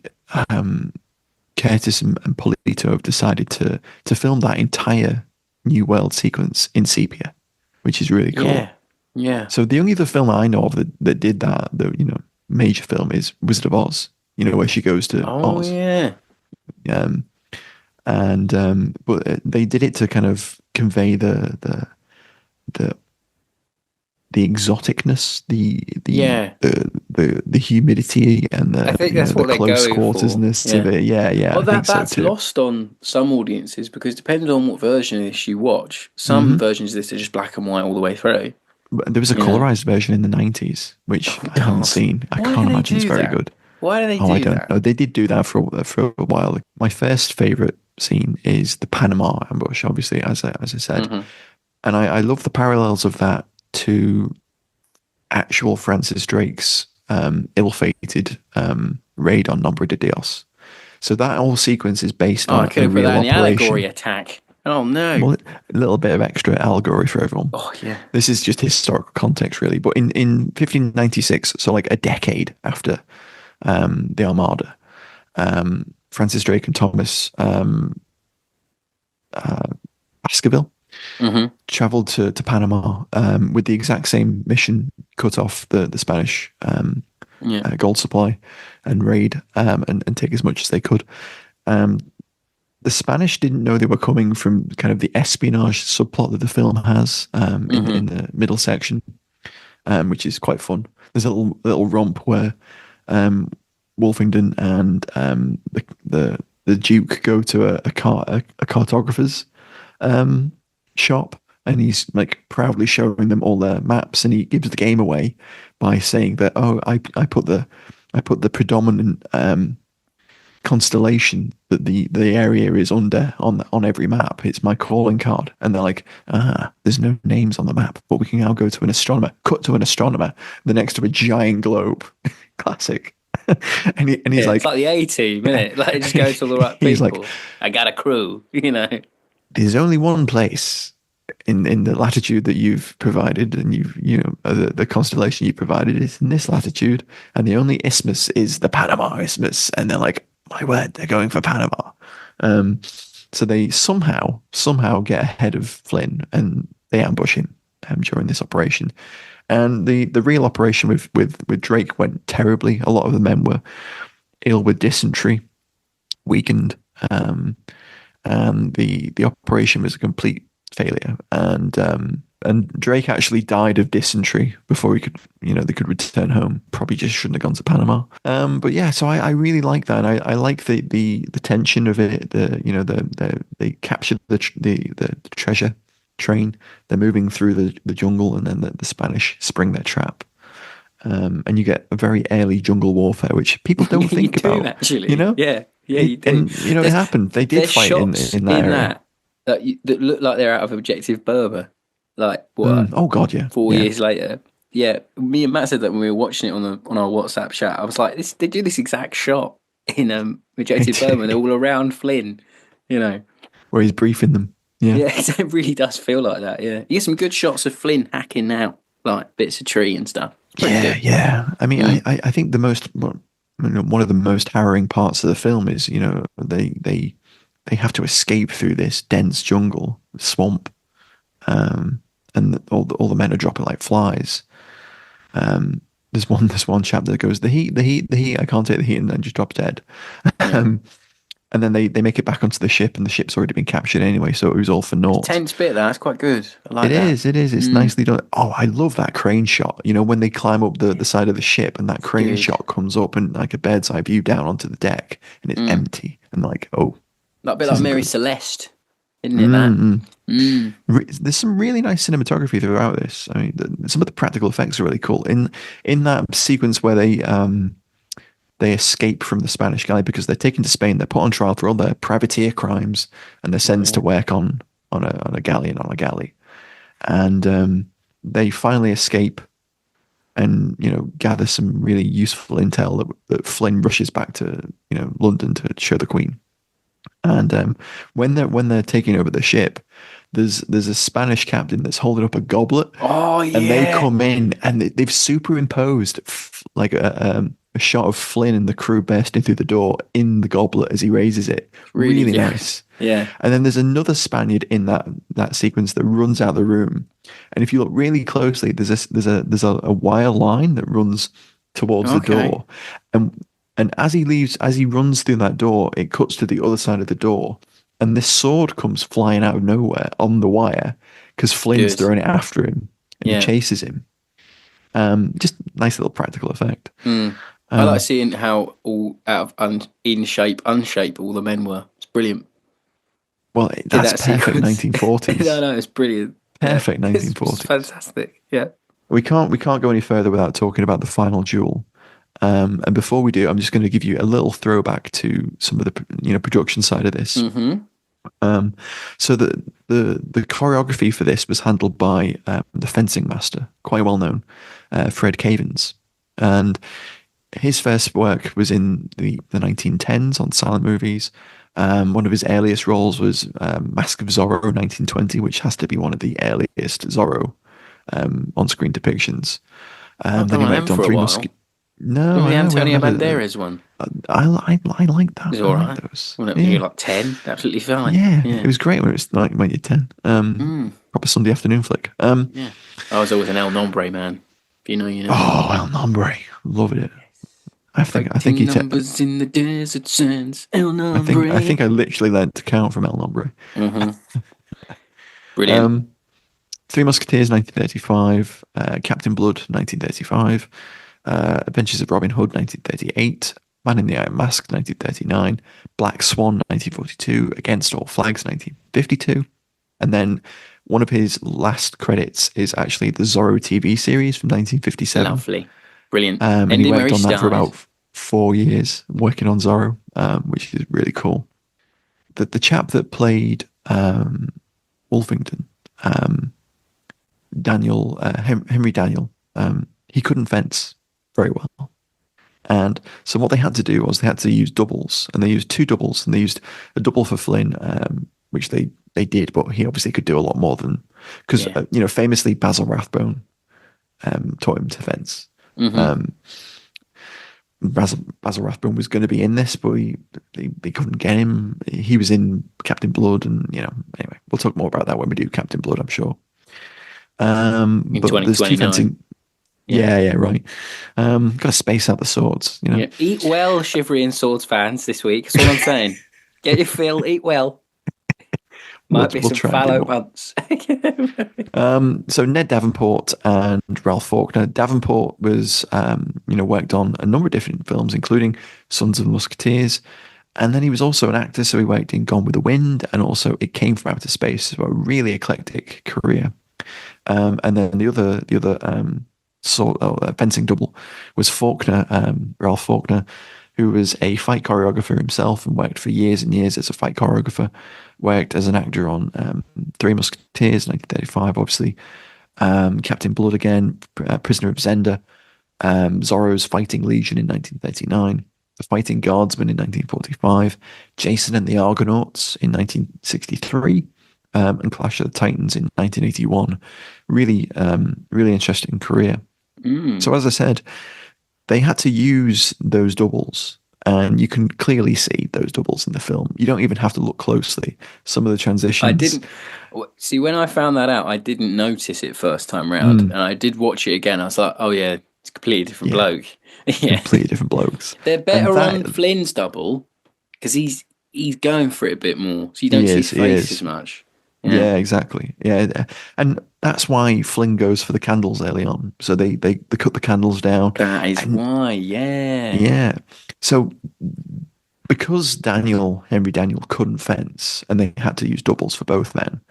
Curtis and Polito have decided to film that entire New World sequence in sepia, which is really cool. Yeah. So the only other film I know of that did that, the major film, is Wizard of Oz. Where she goes to Oz. Yeah. But they did it to kind of convey the exoticness, the humidity, and I think that's what the they're close going quartersness for. of it. Yeah. Well, I think that's so too. lost on some audiences because depending on what version of this you watch, some versions of this are just black and white all the way through. But there was a colorized version in the 90s, which I haven't seen. I can't imagine it's very good. Why do they do I don't that? know. They did do that for a while. My first favorite scene is the Panama ambush, obviously, as I said. And I love the parallels of that to actual Francis Drake's ill-fated raid on Nombre de Dios. So that whole sequence is based on a real operation. The allegory attack. Oh no! Well, a little bit of extra allegory for everyone. Oh yeah. This is just historical context, really. But in 1596, so like a decade after the Armada, Francis Drake and Thomas Baskerville traveled to Panama with the exact same mission: cut off the Spanish gold supply and raid and take as much as they could. The Spanish didn't know they were coming from kind of the espionage subplot that the film has in the middle section, which is quite fun. There's a little romp where Wolfington and the Duke go to a cartographer's shop, and he's like proudly showing them all their maps, and he gives the game away by saying that I put the predominant constellation that the area is under on every map. It's my calling card. And they're like, there's no names on the map, but we can now go to an astronomer. Cut to an astronomer. The next to a giant globe. Classic. and he's like, it's like the A-Team, isn't it? Like it just goes to the right people. He's like, I got a crew, There's only one place in the latitude that you've provided, and the constellation you provided is in this latitude, and the only isthmus is the Panama Isthmus. And they're like, my word, they're going for Panama. So they somehow get ahead of Flynn, and they ambush him during this operation. And the real operation with Drake went terribly. A lot of the men were ill with dysentery, weakened, and the operation was a complete failure. And Drake actually died of dysentery before he could, they could return home. Probably just shouldn't have gone to Panama. But yeah, so I really like that. I like the tension of it. They capture the treasure train. They're moving through the jungle, and then the Spanish spring their trap. and you get a very early jungle warfare, which people don't think you do, about. actually. You know, Yeah, you do. And you know, it happened. They did There's fight shots in that area. that look like they're out of Objective Berber. Like what? Oh God, yeah. 4 years later. Yeah, me and Matt said that when we were watching it on our WhatsApp chat. I was like, they do this exact shot in Objective Berber. They're all around Flynn. You know, where he's briefing them. Yeah, yeah, it really does feel like that. Yeah, you get some good shots of Flynn hacking out like bits of tree and stuff. Yeah. I mean, I think one of the most harrowing parts of the film is, you know, they have to escape through this dense jungle, swamp, and all the men are dropping like flies. There's one chap that goes, the heat, I can't take the heat, and then just drops dead. And then they make it back onto the ship, and the ship's already been captured anyway, so it was all for naught. Tense bit, that's quite good. I like that. It is. It's nicely done. Oh, I love that crane shot. You know, when they climb up the side of the ship, and that crane shot comes up and like a bird's eye view down onto the deck, and it's empty, and like, oh, a bit like Mary Celeste, isn't it? That. There's some really nice cinematography throughout this. I mean, some of the practical effects are really cool. In that sequence where they escape from the Spanish galley because they're taken to Spain. They're put on trial for all their privateer crimes, and they're sentenced to work on a galley. And they finally escape, and you know, gather some really useful intel that Flynn rushes back to, you know, London to show the Queen. And when they're taking over the ship, there's a Spanish captain that's holding up a goblet. Oh yeah, and they come in and they've superimposed like a shot of Flynn and the crew bursting through the door in the goblet as he raises it. Really nice. Yeah. And then there's another Spaniard in that sequence that runs out of the room. And if you look really closely, there's a wire line that runs towards the door. And as he runs through that door, it cuts to the other side of the door. And this sword comes flying out of nowhere on the wire because Flynn's throwing it after him, and he chases him. Just nice little practical effect. I like seeing how all out of in shape, unshape all the men were. It's brilliant. Well, that's perfect 1940s. No, it's brilliant. Perfect 1940s. It's fantastic. Yeah. We can't go any further without talking about the final duel. And before we do, I'm just going to give you a little throwback to some of the production side of this. So the choreography for this was handled by the fencing master, quite well known, Fred Cavins, and his first work was in the 1910s on silent movies. One of his earliest roles was Mask of Zorro 1920, which has to be one of the earliest Zorro on-screen depictions. Then he worked on Three Musketeers. No, the Antonio Banderas one. I like that. It was all right. Those. When you're like 10, absolutely fine. Yeah, it was great when it was like when you're 10. Proper Sunday afternoon flick. Yeah, I was always an El Nombre man. If you know, you know. Oh, El Nombre, loved it. I think he numbers in the desert sands. El Nombre. I think I literally learned to count from El Nombre. Brilliant. Three Musketeers, 1935. Captain Blood, 1935. Adventures of Robin Hood, 1938. Man in the Iron Mask, 1939. Black Swan, 1942. Against All Flags, 1952. And then one of his last credits is actually the Zorro TV series from 1957. Lovely. Brilliant. And he worked on that for about 4 years, working on Zorro, which is really cool. The chap that played Wolfington, Henry Daniel, he couldn't fence very well. And so what they had to do was they had to use doubles, and they used two doubles, and they used a double for Flynn, which they did, but he obviously could do a lot more than, because famously Basil Rathbone taught him to fence. Basil Rathbone was going to be in this, but they couldn't get him. He was in Captain Blood, and anyway, we'll talk more about that when we do Captain Blood, I'm sure. In but there's two fencing. Yeah, right. Got to space out the swords. Yeah. Eat well, Chivalry and Swords fans, this week. That's all I'm saying. Get your fill, eat well. Might be some fallow months. So Ned Davenport and Ralph Faulkner. Davenport was, worked on a number of different films, including Sons of Musketeers. And then he was also an actor, so he worked in Gone with the Wind, and also It Came from Outer Space. So a really eclectic career. And then the other fencing double was Faulkner, Ralph Faulkner, who was a fight choreographer himself and worked for years and years as a fight choreographer. Worked as an actor on Three Musketeers, 1935, obviously. Captain Blood again, Prisoner of Zenda, Zorro's Fighting Legion in 1939, The Fighting Guardsman in 1945, Jason and the Argonauts in 1963, and Clash of the Titans in 1981. Really, really interesting career. So as I said, they had to use those doubles, and you can clearly see those doubles in the film. You don't even have to look closely. Some of the transitions. I didn't see when I found that out. I didn't notice it first time round, and I did watch it again. I was like, "Oh yeah, it's a completely different bloke." Yeah, completely different blokes. They're better on Flynn's double because he's going for it a bit more, so you don't see his face as much. Yeah, exactly. Yeah, and that's why Flynn goes for the candles early on. So they cut the candles down. That is why. Yeah. Yeah. So because Henry Daniel couldn't fence, and they had to use doubles for both men,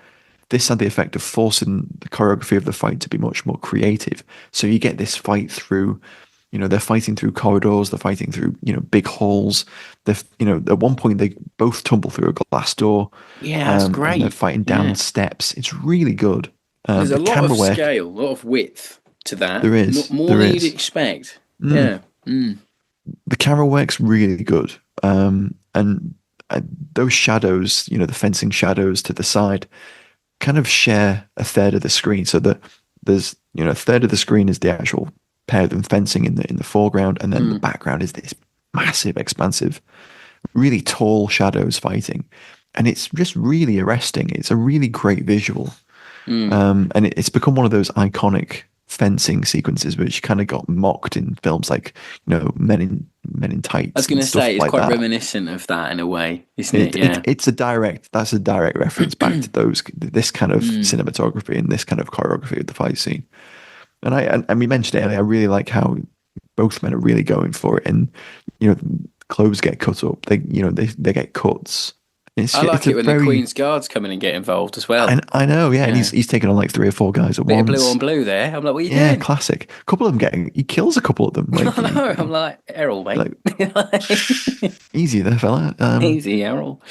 this had the effect of forcing the choreography of the fight to be much more creative. So you get this fight through, they're fighting through corridors, they're fighting through, big halls. At one point they both tumble through a glass door. Yeah, that's great. And they're fighting down steps. It's really good. There's a lot of scale, a lot of width to that. There is. More than you'd expect. Yeah. The camera work's really good. And those shadows, the fencing shadows to the side, kind of share a third of the screen. So that there's, a third of the screen is the actual pair of them fencing in the foreground, and then the background is this massive, expansive, really tall shadows fighting. And it's just really arresting. It's a really great visual. And it's become one of those iconic fencing sequences which kind of got mocked in films like Men in Tights. I was going to say it's like quite that. reminiscent of that in a way, isn't it? Yeah. That's a direct reference back to this kind of cinematography and this kind of choreography of the fight scene. And we mentioned earlier, I really like how both men are really going for it, and clothes get cut up. They get cuts. I like it when the Queen's Guards come in and get involved as well. And I know, yeah. And he's taking on like 3 or 4 guys at once. Bit of blue on blue there. I'm like, what are you doing? Yeah, classic. A couple of them he kills a couple of them. Like, I know. I'm like, Errol, mate. Easy there, fella. Easy, Errol.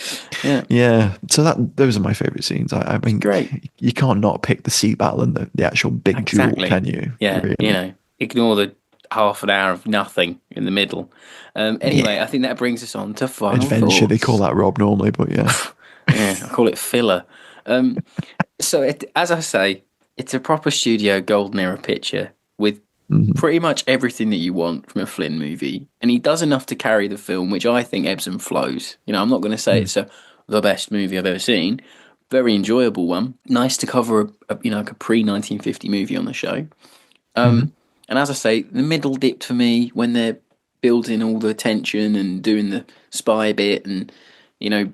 Yeah. Yeah. So those are my favourite scenes. I mean, great. You can't not pick the sea battle and the actual big duel, can you? Yeah. Really? Ignore the half an hour of nothing in the middle. Anyway, I think that brings us on to final adventure. thoughts. They call that, Rob, normally, but yeah. Yeah, I call it filler. So, as I say, it's a proper studio golden era picture with pretty much everything that you want from a Flynn movie, and he does enough to carry the film, which I think ebbs and flows. I'm not going to say it's the best movie I've ever seen. Very enjoyable one. Nice to cover a pre-1950 movie on the show. And as I say, the middle dipped for me when they're building all the tension and doing the spy bit and,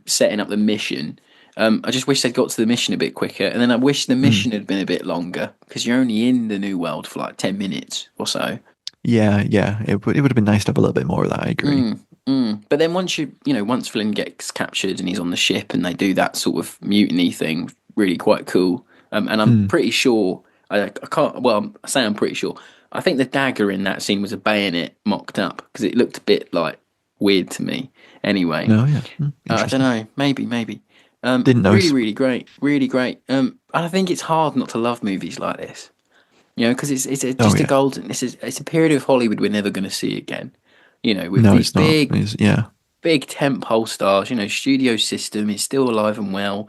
setting up the mission. I just wish they'd got to the mission a bit quicker. And then I wish the mission had been a bit longer because you're only in the New World for like 10 minutes or so. Yeah. It would have been nice to have a little bit more of that, I agree. But then once once Flynn gets captured and he's on the ship and they do that sort of mutiny thing, really quite cool. And I'm pretty sure, I say I'm pretty sure, I think the dagger in that scene was a bayonet mocked up because it looked a bit like weird to me. Anyway, no, yeah, I don't know, maybe. Didn't know. Really great. And I think it's hard not to love movies like this, because it's just a golden. It's a period of Hollywood we're never going to see again. With these big tentpole stars. Studio system is still alive and well.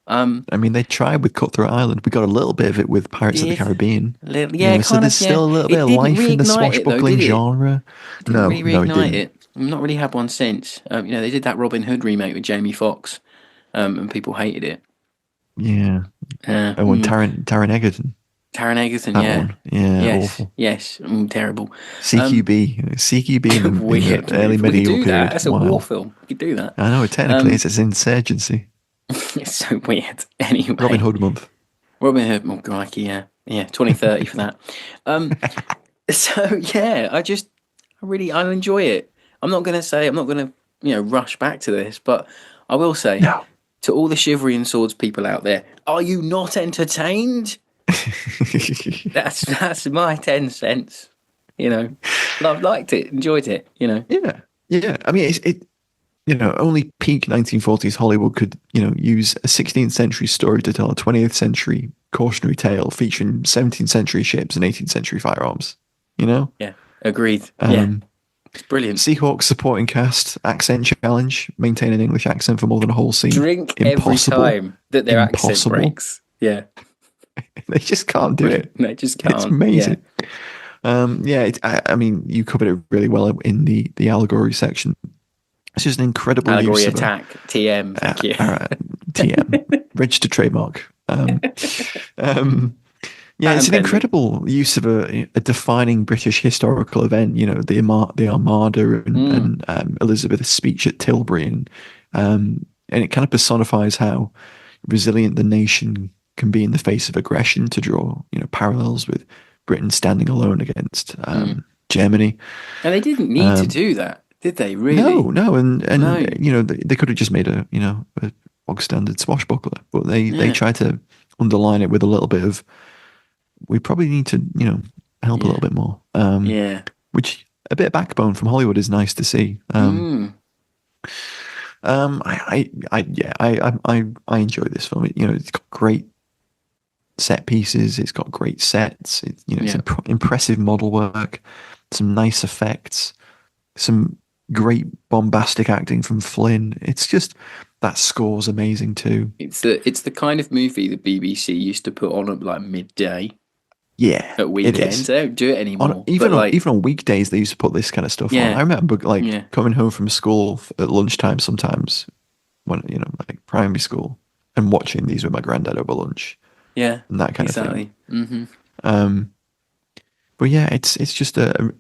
I mean, they tried with Cutthroat Island. We got a little bit of it with Pirates of the Caribbean. So there's still a little bit of life in the swashbuckling genre. No, it didn't. We've not really had one since. They did that Robin Hood remake with Jamie Foxx, and people hated it. Yeah. And when Taron Egerton. Taron Egerton, yeah. One. Yeah, yes, awful. Yes, terrible. CQB in weird. The early medieval period. That's a war film. We could do that. I know, technically it's insurgency. It's so weird. Anyway. Robin Hood month. Oh, crikey, yeah. Yeah, 2030 for that. So, yeah, I enjoy it. I'm not going to rush back to this, but I will say to all the Chivalry and Swords people out there, are you not entertained? That's my 10 cents. You know, liked it, enjoyed it. You know, Yeah, yeah. I mean, only peak 1940s Hollywood could, use a 16th century story to tell a 20th century cautionary tale featuring 17th century ships and 18th century firearms. yeah, agreed. Yeah, it's brilliant. Seahawks supporting cast, accent challenge, maintain an English accent for more than a whole scene. Drink Impossible. every time that their accent Impossible. breaks. Yeah, They just can't do it. they just can't. It's amazing. I mean, you covered it really well in the allegory section. It's just an incredible Allegory use attack. TM. Thank you. TM, registered trademark. It's an incredible use of a defining British historical event. The Armada and Elizabeth's speech at Tilbury, and it kind of personifies how resilient the nation can be in the face of aggression. To draw parallels with Britain standing alone against Germany, and they didn't need to do that. Did they really? No, and No. they could have just made a bog standard swashbuckler, but they tried to underline it with a little bit of, we probably need to help a little bit more. Which a bit of backbone from Hollywood is nice to see. I enjoy this film. It's got great set pieces. It's got great sets. It's impressive model work. Some nice effects. Some great bombastic acting from Flynn. It's just, that score's amazing too. It's the kind of movie the BBC used to put on at like midday. Yeah, at weekends. They don't do it anymore. Even on weekdays, they used to put this kind of stuff on. I remember coming home from school at lunchtime sometimes, when like primary school, and watching these with my granddad over lunch. Yeah, and that kind of thing. Mm-hmm. But yeah, it's just a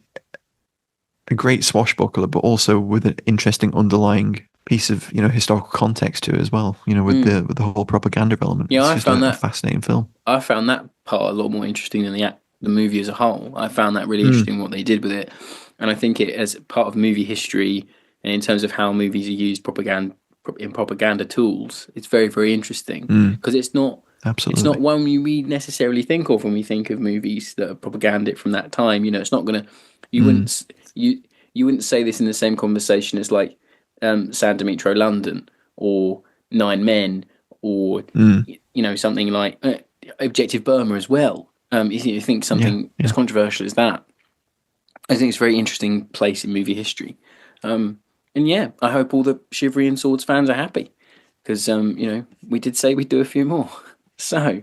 great swashbuckler, but also with an interesting underlying piece of historical context to it as well. With the whole propaganda element. Yeah, I found that a fascinating film. I found that part a lot more interesting than the movie as a whole. I found that really interesting what they did with it, and I think it as part of movie history and in terms of how movies are used propaganda tools. It's very, very interesting because it's not. Absolutely. It's not one we necessarily think of when we think of movies that are propagandic from that time. It's not going to. You wouldn't say this in the same conversation as like San Dimitro London or Nine Men or something like Objective Burma as well. You think something as controversial as that. I think it's a very interesting place in movie history. And I hope all the Chivalry and Swords fans are happy because we did say we'd do a few more. So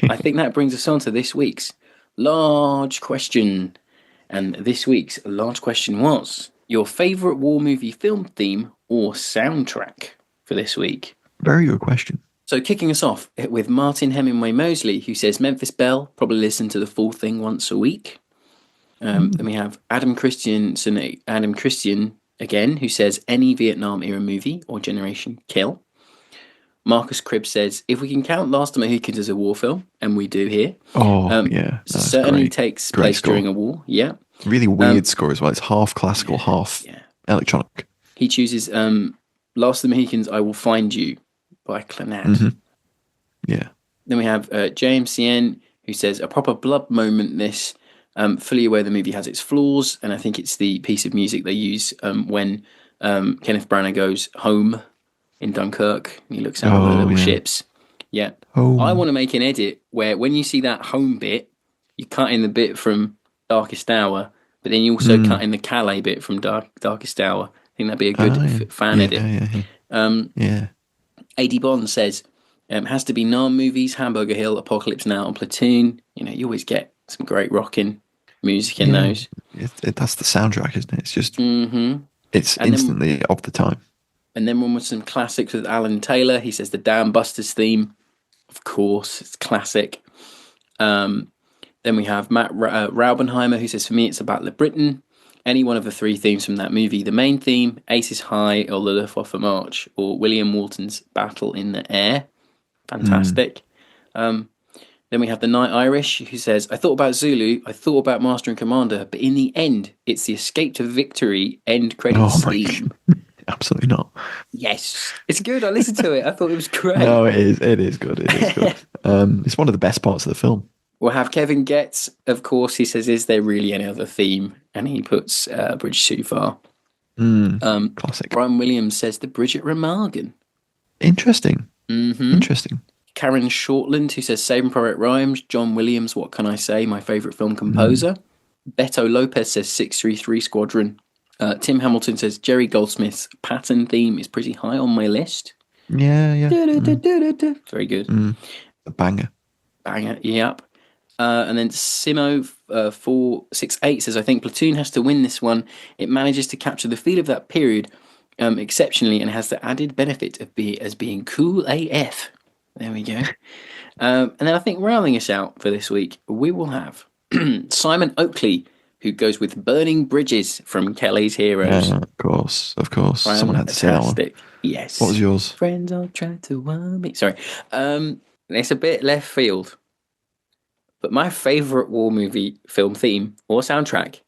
I think that brings us on to this week's large question. And this week's large question was your favourite war movie film theme or soundtrack for this week. Very good question. So kicking us off with Martin Hemingway Mosley, who says Memphis Belle, probably listen to the full thing once a week. Then we have Adam Christian again, who says any Vietnam era movie or Generation Kill. Marcus Cribb says, if we can count Last of the Mohicans as a war film, and we do here. Certainly takes place during a war. Yeah. Really weird score as well. It's half classical, half electronic. He chooses Last of the Mohicans, I Will Find You by Clannad. Mm-hmm. Yeah. Then we have JMCN, who says, a proper blood moment this, fully aware the movie has its flaws, and I think it's the piece of music they use when Kenneth Branagh goes home in Dunkirk. He looks out at the little ships. Yeah. I want to make an edit where when you see that home bit, you cut in the bit from Darkest Hour, but then you also cut in the Calais bit from Darkest Hour. I think that'd be a good fan edit. AD Bond says, has to be Nam movies, Hamburger Hill, Apocalypse Now, and Platoon. You always get some great rocking music in those. That's the soundtrack, isn't it? It's just, it's instantly of the time. And then one with some classics with Alan Taylor. He says the Dam Busters theme. Of course, it's classic. Then we have Matt Raubenheimer, who says, for me, it's a Battle of Britain. Any one of the three themes from that movie. The main theme, Aces High, or the Luftwaffe March, or William Walton's Battle in the Air. Fantastic. Then we have the Night Irish, who says, I thought about Zulu, I thought about Master and Commander, but in the end, it's the Escape to Victory end credits theme. Absolutely not. Yes, it's good. I listened to it. I thought it was great. No, it is. It is good. It is good. It's one of the best parts of the film. We'll have Kevin Getz, of course. He says, "Is there really any other theme?" And he puts "Bridge Too Far." Classic. Brian Williams says the Bridget Remagen. Interesting. Mm-hmm. Interesting. Karen Shortland, who says Saving Private Rhymes. John Williams, What Can I Say? My favourite film composer. Beto Lopez says 633 Squadron. Tim Hamilton says Jerry Goldsmith's Pattern theme is pretty high on my list. Yeah. Very good. A banger. Banger, yep. And then Simo 468 says, I think Platoon has to win this one. It manages to capture the feel of that period exceptionally and has the added benefit of being cool AF. There we go. And then I think rounding us out for this week, we will have Simon Oakley, who goes with Burning Bridges from Kelly's Heroes. Of course. Someone had to say that one. Yes. What was yours? Friends all try to warn me. Sorry. It's a bit left field. But my favourite war movie film theme or soundtrack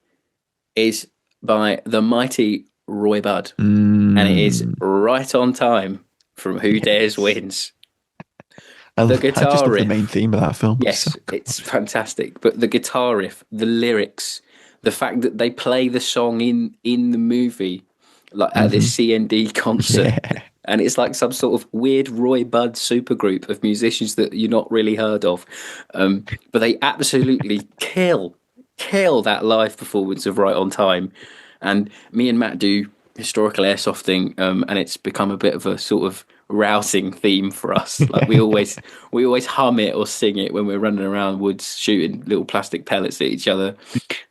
is by the mighty Roy Budd. And it is Right on Time from Who Dares Wins. The guitar I just love riff. the main theme of that film. Yes, it's fantastic. But the guitar riff, the lyrics, the fact that they play the song in the movie, like at this CND concert. Yeah. And it's like some sort of weird Roy Budd supergroup of musicians that you're not really heard of. But they absolutely kill that live performance of Right on Time. And me and Matt do historical airsofting, and it's become a bit of a sort of rousing theme for us. Like we always hum it or sing it when we're running around woods shooting little plastic pellets at each other.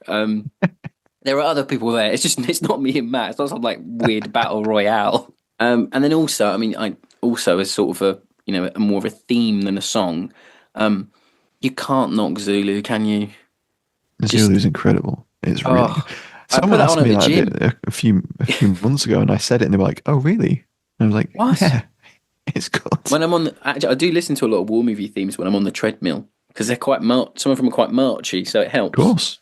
There are other people there. It's not me and Matt. It's not some like weird battle royale. And then also, I also as sort of a more of a theme than a song. You can't knock Zulu, can you? Zulu's incredible. It's really. Someone asked me that a few months ago, and I said it, and they were like, "Oh, really?" And I was like, "What? Yeah, it's good." When I'm on, I do listen to a lot of war movie themes when I'm on the treadmill because they're quite some of them are quite marchy, so it helps. Of course.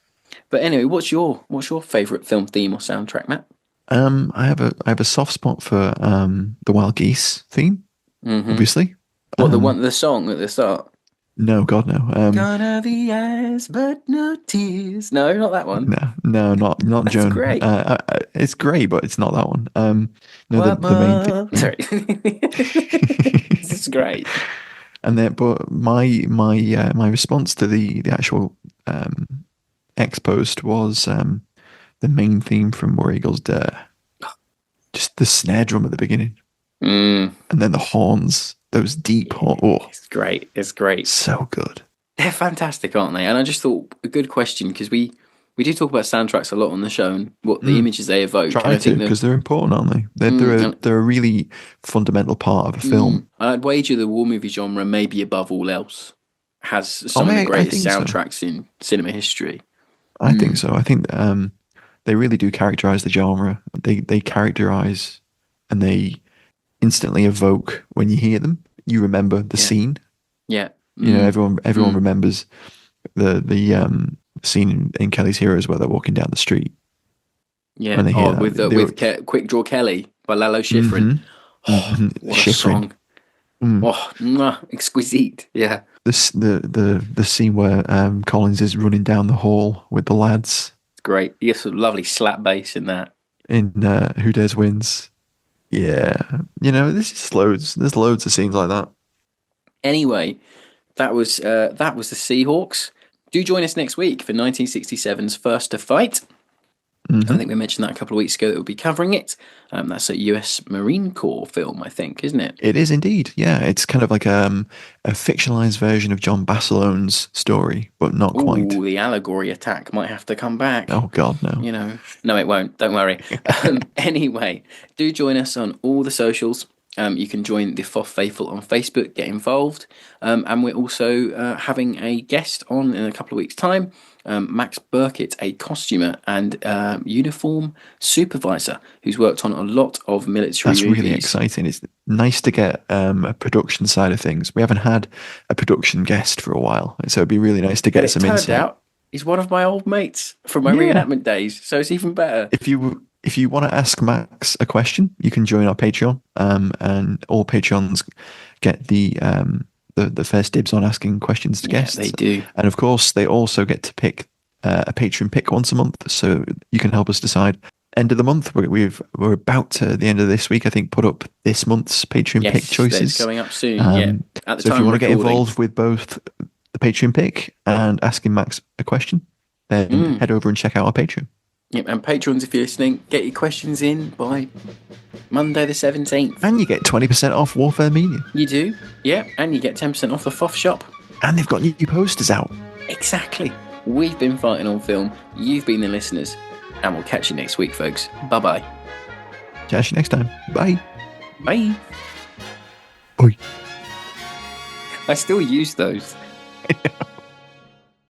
But anyway, what's your favourite film theme or soundtrack, Matt? I have a soft spot for the Wild Geese theme, obviously. What the song at the start? No, God, no. Gonna the eyes, but no tears. No, not that one. No, not That's Joan. Great. It's great, but it's not that one. No, the main thing. Sorry, this is great. And then, but my response to the actual X post was the main theme from War Eagles Dare. Just the snare drum at the beginning, and then the horns. Those deep horns. Oh, it's great. It's great. So good. They're fantastic, aren't they? And I just thought a good question because we do talk about soundtracks a lot on the show and what the images they evoke. Try to, because they're important, aren't they? They're a really fundamental part of a film. I'd wager the war movie genre, maybe above all else, has some of the greatest soundtracks in cinema history. I think so. I think they really do characterize the genre. They characterize and they instantly evoke when you hear them. You remember the scene. Yeah. You know, everyone remembers the scene in Kelly's Heroes where they're walking down the street. Yeah. When they hear with Quick Draw Kelly by Lalo Schifrin. Oh, what Schifrin. A song. Exquisite. Yeah. The scene where Collins is running down the hall with the lads. It's great. He has a lovely slap bass in that. In Who Dares Wins. Yeah, there's just loads. There's loads of scenes like that. Anyway, that was the Seahawks. Do join us next week for 1967's First to Fight. I think we mentioned that a couple of weeks ago that we'll be covering it. That's a US Marine Corps film, I think, isn't it? It is indeed. Yeah, it's kind of like a fictionalized version of John Bassilone's story, but not quite. The allegory attack might have to come back. Oh God, no. No, it won't. Don't worry. Anyway, do join us on all the socials. You can join the FOF Faithful on Facebook, get involved. And we're also having a guest on in a couple of weeks' time. Max Burkett, a costumer and uniform supervisor who's worked on a lot of military movies. That's really exciting. It's nice to get a production side of things. We haven't had a production guest for a while, so it'd be really nice to get some insight. He's one of my old mates from my reenactment days, so it's even better. If you if you want to ask Max a question, you can join our Patreon, and all Patreons get the first dibs on asking questions to guests. They do. And of course, they also get to pick a patron pick once a month, so you can help us decide. End of the month, we're about to the end of this week. I think put up this month's Patreon pick choices. It's going up soon. At the so time if you want to get recording. involved with both the Patreon pick and asking Max a question, then head over and check out our Patreon. Yep, and patrons, if you're listening, get your questions in by Monday the 17th. And you get 20% off Warfare Media. You do, yeah, and you get 10% off the FOF shop. And they've got new posters out. Exactly. We've been fighting on film. You've been the listeners. And we'll catch you next week, folks. Bye-bye. Catch you next time. Bye. Bye. Bye. I still use those.